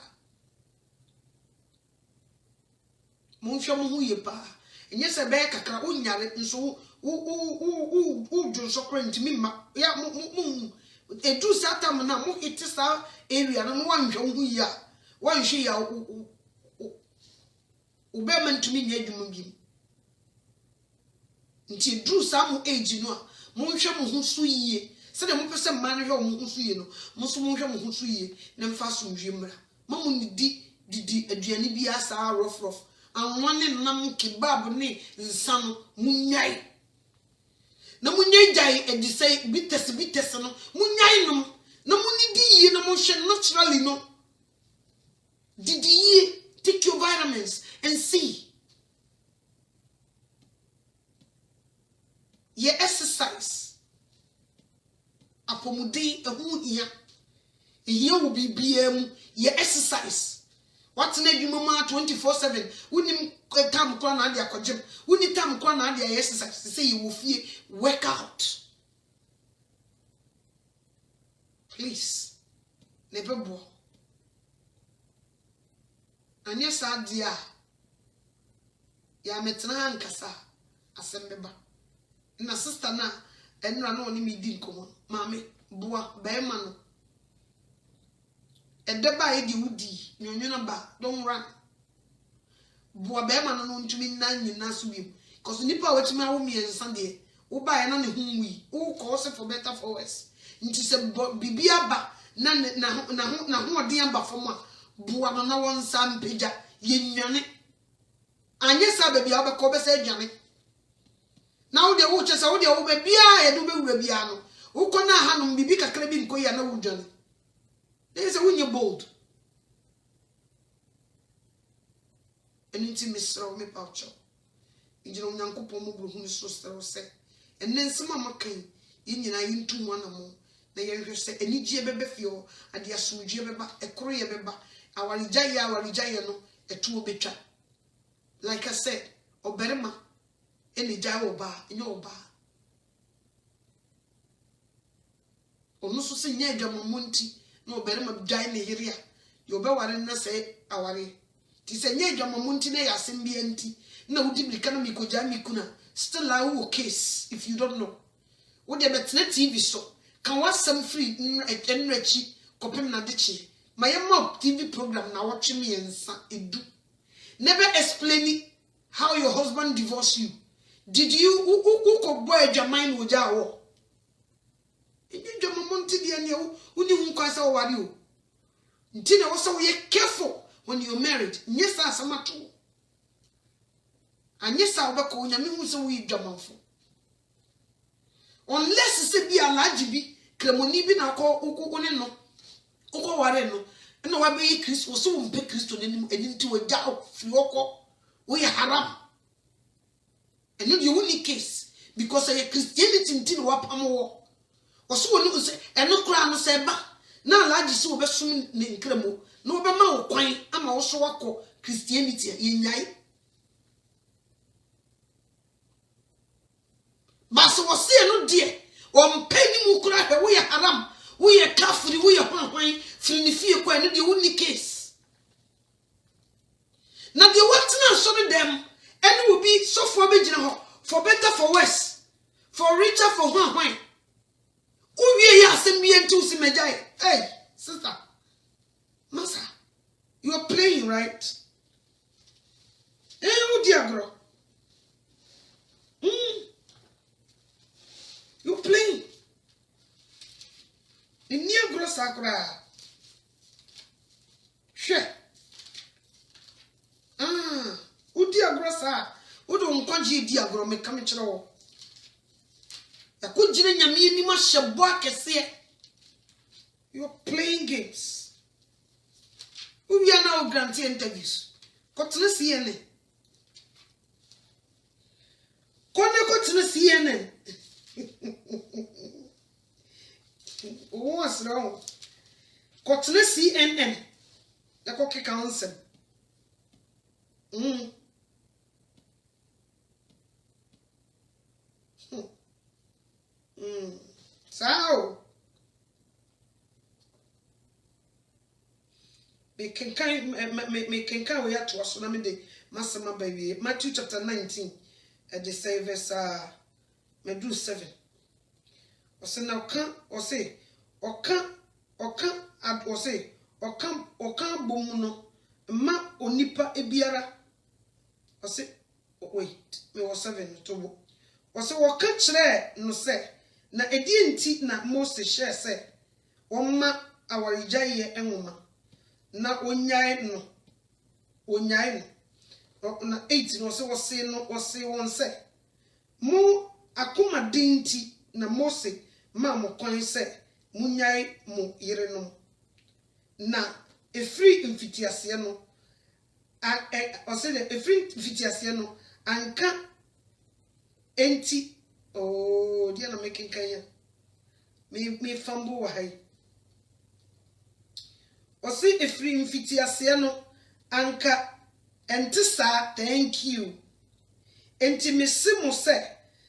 Monhwam ho ye pa. Enye se be kakra onyare nso do so current me ya edu satam na mo hit sa area no wan hwe hu ya wan hwe ya ube mentumi nya adwuma bi nti dru sa mo age no a mo hwe mo hu so yie se de mo pese man hwe mo hu so yie no mo so mo hwe mo hu so yie na mfa so nhwe mra mamu ni didi aduane bi asa rough anwane nam kebab ne nsa no munyai na munyai jai edisai bites no munyai no na munidi yie na mo hwe naturally no didi yie take your vitamins and see ye exercise apomudi ehu hia wo bibia mu ye exercise what na dwuma ma 24/7 unim tam kwa na ade akogem uni tam kwa na ade exercise say you will feel work out please nebebo anya sadia ya metena hankasa asembeba na sister na enra na oni mi di nkomo maame boa be ma no edeba e di wudi nyonyo na ba don't run boa be ma no ntumi na nyina so bi cause nipa wetumi awo mi ensa de wo ba ya na ne hunwi wo cause for better for worse nti se bibia ba na ho odi amba fom a boa no na won sam peja ye nwane anye sa ba bia obekọ be sa adwane na wo de wo chesa wo de wo ba bia ye do be wura bia no wo kọ na ha no bibi kakra bi nko ya na wo dwane they say when you bold anything misro me paucho injino nyankopon mo buru so sero se ennensema makan yinyina yintu ana mo na yenhwe se enigye bebe fio ade asujie beba ekoro ye beba awarijaye no etuo betwa like I said oberema enigya oba enye oba onu so se nya adwamomonti na oberema dwan ne hiria ye obeware na se aware ti se nya adwamomonti na yasem bia nti na wudi blika na mikoja mikuna still a wo case if you don't know wo de betena TV so kan wasam free enrachi kopem na dechi mayema TV program na watch me ensa edu never explain how your husband divorced you. Did you who boy Jamine woja wo enye Jamamonti dia ne uni hu kwasa wo ware o nti na wo so we careful when you're married nyesa asamato anyesa obeko nyame hu so we Jamanfo unless se bi alaji bi kremoni bi na ko ukune no uko ware no na wa be Kristo so wo mpe Kristo nanim edinti waja free oko we haram and the only case because a Christianity until wapam wo so wonu se eno kra no se ba na alaji se obesum ne nkremo na obema wo kwan ama wo so wako Christianity yenyai baso wo se no de o mpani mu kra he we haram we kafiri we hwan firi ne fie kwa no de only case na de what na so dem and will be so for for better for worse for richer for hwan uwie ya asem bi entu si megai hey sister masa you are playing right eh dear girl you playing in near girl sakura she udi agro sa udo nkwaji di agro me kam kire wo yakujire nyame ni ma hyebo akese you playing games we are now granting interviews kotene CNN kotene CNN what's wrong kotene CNN yakoke council So me can we have to us na me de masama baby Matthew chapter 19 the say verse me do 7 o say now can o say oka adwose oka bom no ma onipa ebiara ose wait me was 7 to bo ose woka kire no se na edi enti na Moses share se womma awarigyaye enwoma na onyae no na 8 no se wose won se mo akoma dinti na Moses ma mo kwan se munyae mo yere no na efri mfitiase no ose de efri mfitiase no anka enti dia na making kanya me fambo wa hai ose efri mfitiase no anka entisa thank you enti mesimo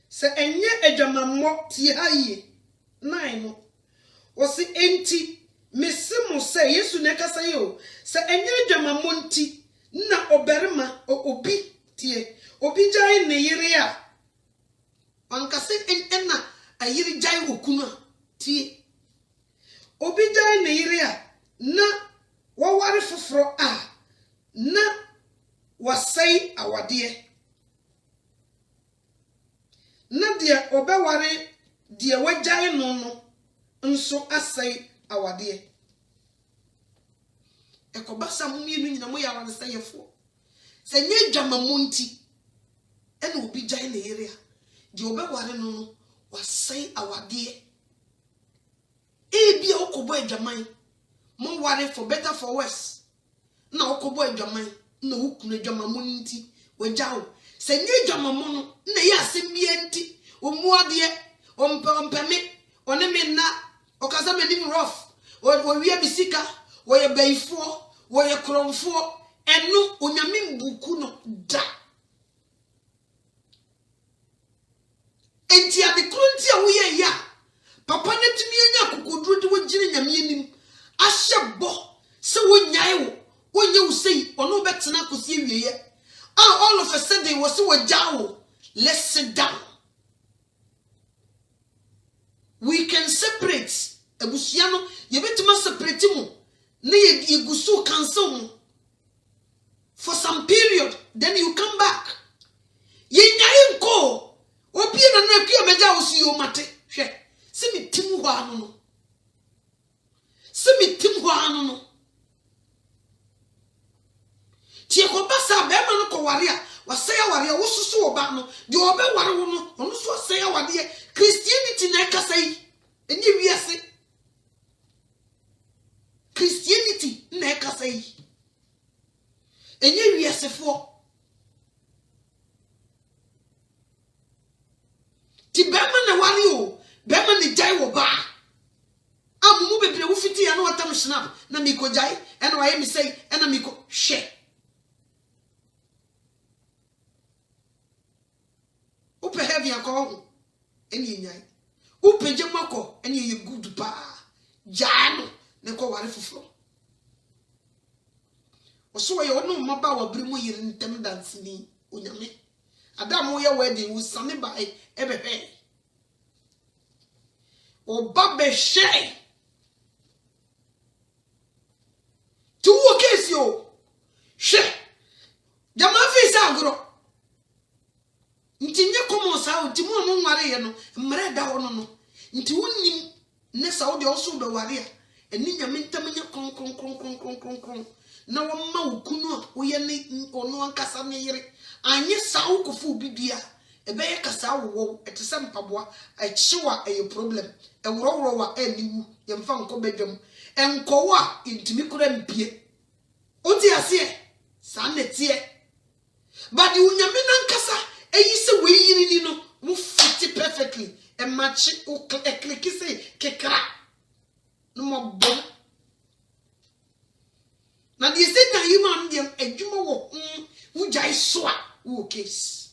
se enye adwamammo tie haye 9 no ose enti mesimo se Yesu ne kasa yo se enye adwamammo nti na oberima obi tie obi jai ne yire a anka se enna ayire jai okunu tie obi jai ne yire a na waware foforo a na wasai awade na dia obeware dia wajai no nso asai awade ekobasa mumienu nyina mo ya wane sayefo se nye dwamamonti ene obi jai na area dia obeware no wasai awade bia okobo adwaman mo ware for better for worse na okobo adwaman na ukunu adwamamonti wajawo se nye dwamamon no na ya asembia nti omuade ompeme oneme na okasa menim rough wo wi bisika wo ye baifo wo ye kromfo enu onyame mbuku no da enti ade krunti a wo ye ya papa na tumi anya kokoduro de wo gire nyame anim ahye bo se wo nyae wo nye wo sei ono betena kosi wieye all of a sudden was so jawo let's sit down we can separate ebusiano yebetima separate mu na yegusu cancel mu for some period then you come back yenyaye nko obi na na akua meja wo si yo mate hwe se mitim ho anu no tie ko basa be ma no ko ware a wasaya ware wo susu oba no de obe ware wo no ono so wasaya wade Christianity na kasai enye wiase Christianity na kasai enye wiase fo ti be ma na ware o be ma ni jai wo ba amumu bebre wo fiti ya no watam snap na mi ko jai ena wa ye mi sei ena mi ko hwe upe heavy akọ eni nyai upe jemako eni ye good pa jano ne ko ware fufuro oso ye onu maba wa biri mu yiri ntem dance ni onyame adam ye wedding wo sane ba ebebe oba be she tu wo kesi o she jama fi sa agro nti nye komo sa nti mo mo nware ye no mre da wono no nti wonnim ne sa wo de oso be ware a eni nyame ntam nye kon na wo ma okunu a wo ye ne ono ankasa ne yire anye sa wo kofu bibia ebe ye kasa wo etese mpaboa achiwa eye problem ewrowro wa aniwu ye mfa nko bedwam enko wa intimi kura mpie oti ase sa na tie but unyame nankasa eyi se we yiri ni no wo fit perfectly e match o click say kekra no mo bom na di se na human dem adwuma wo wo jai so a wo case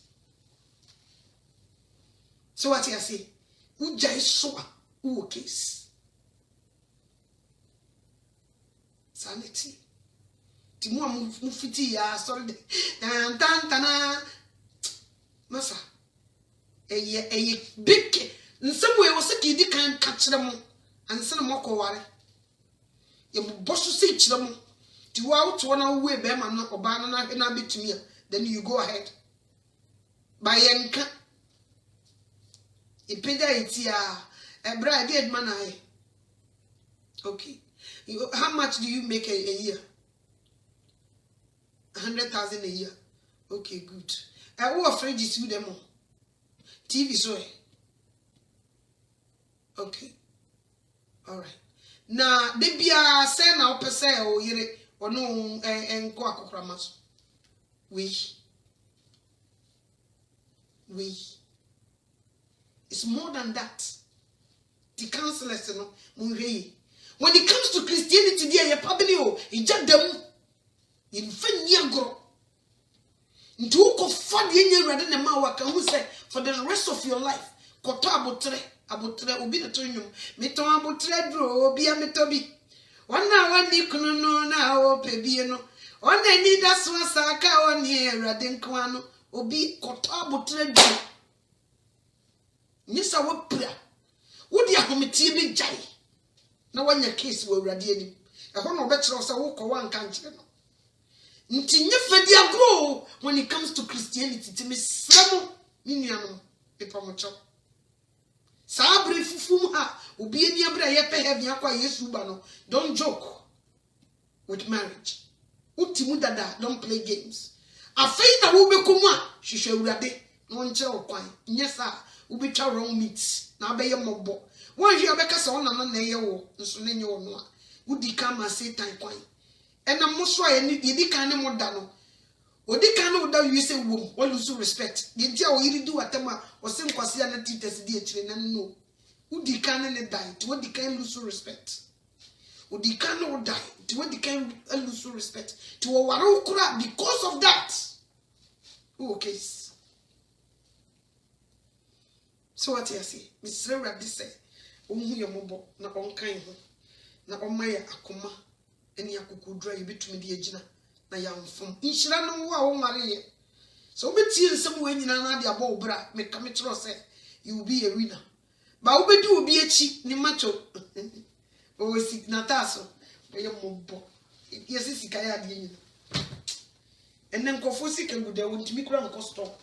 so what you say wo jai so a wo case sanity ti mo am fiti ya sorry tan masa eye big nsem we wo se ki di kan ka kire mo ansa na moko ware ye boso se kire mo ti wa woto na wo e be ma no oba na betumi a then you go ahead by yenka ipeda itia ebra dey man ai okay how much do you make a year 100,000 a year okay good who fridge is you them TV so okay all right na de bia say na opese o yire ono enko akokra maso we it's more than that the counselors no munhwe when it comes to Christianity there you probably ijadam in fanyagro nti uko fadi enye rade na ma waka hu say for the rest of your life koto abotre obi na tonyum meton abotre dro obi ametobi wana wani kunu no na o pebie no ona ni da so asaka oni rade nkwa no obi koto abotre dro nisa wo pra wodi ahometie bi jai na wanya case wo rade ani ehon no be kire so wo ko wanka nkire no nti nyefedi agro when it comes to Christianity to me sremo ninuano epamocho sabre fufum ha obi eni abra ye pe heaven akwa Yesu ba no don't joke with marriage utimu dada don't play games afei na wo bekomu a hwehwe urade no nche okwan nyesa wo betwa wrong meat na abeye mobbo won hwe abeka se ona na eye wo nso na nye wo no a wudi kama Satan kwan ena moso a yedi kan ne moda no odi kan no da wi se wo lose respect yedi a o yiri di watama o se nkwase ya na titas di akire na no udi kan ne die to odi kan lose respect odi kan no die to odi kan lose respect to o ware ukura because of that okay so what you say Mr. Raddy say ohu ye mobo na onkan ho na omaya akoma eni akukudra yebetumi de agina na yamfom inhira no wo a wo mare ye so obetie nsem wo anyina na de abo obra meka metro say you will be a winner ba obedi obi echi ni macho o signataso boye mobo yesi sika ya de anyina enne nkofo sika gude wontimi kura nkosto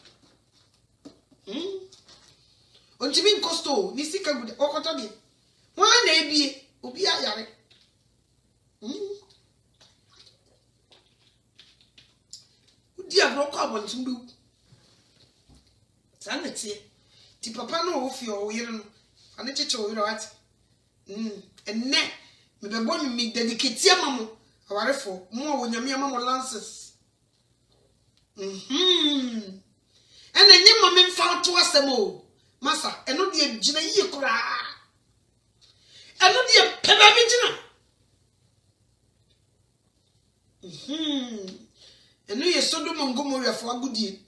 ontimi nkosto ni sika gude okoto de wa na ebie obi ayare udi abroko abontimbu sanete ti papa no ofi o yire no ane cheche o yire wat enne me be bonu me dedicate amamo awarefo mo wo nyame amamo lances ene nyema me mfa to asemo masa eno de gina yie kura eno de peba bi gina eno ye Sodom and Gomorrah for agudie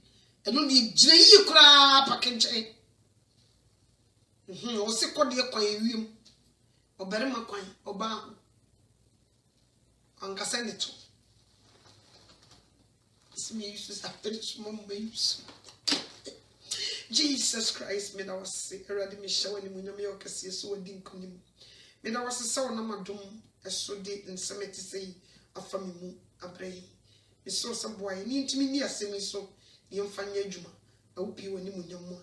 eno de gina yie kura pakenche o se kode kwan ewiem oberema kwan oba ankasa neto ismi Jesus aperish mom babes Jesus Christ me na wase erade me hye wani munyam ye okase so wadi nkonim me na wase se wona madom eso de nsemeti sei afami mu abrei me so se boy ni ntimi ni asemi so ye mfanya adwuma awupi wani munyam mu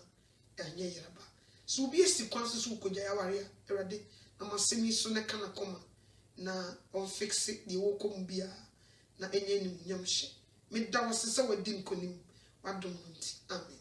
a anya yeraba so obi esi kwanso so kogya yaware erade na masemi so ne kana koma na on fix the wokom bia na enye ni munyam hye me da wase se wadi nkonim wadom nti amen.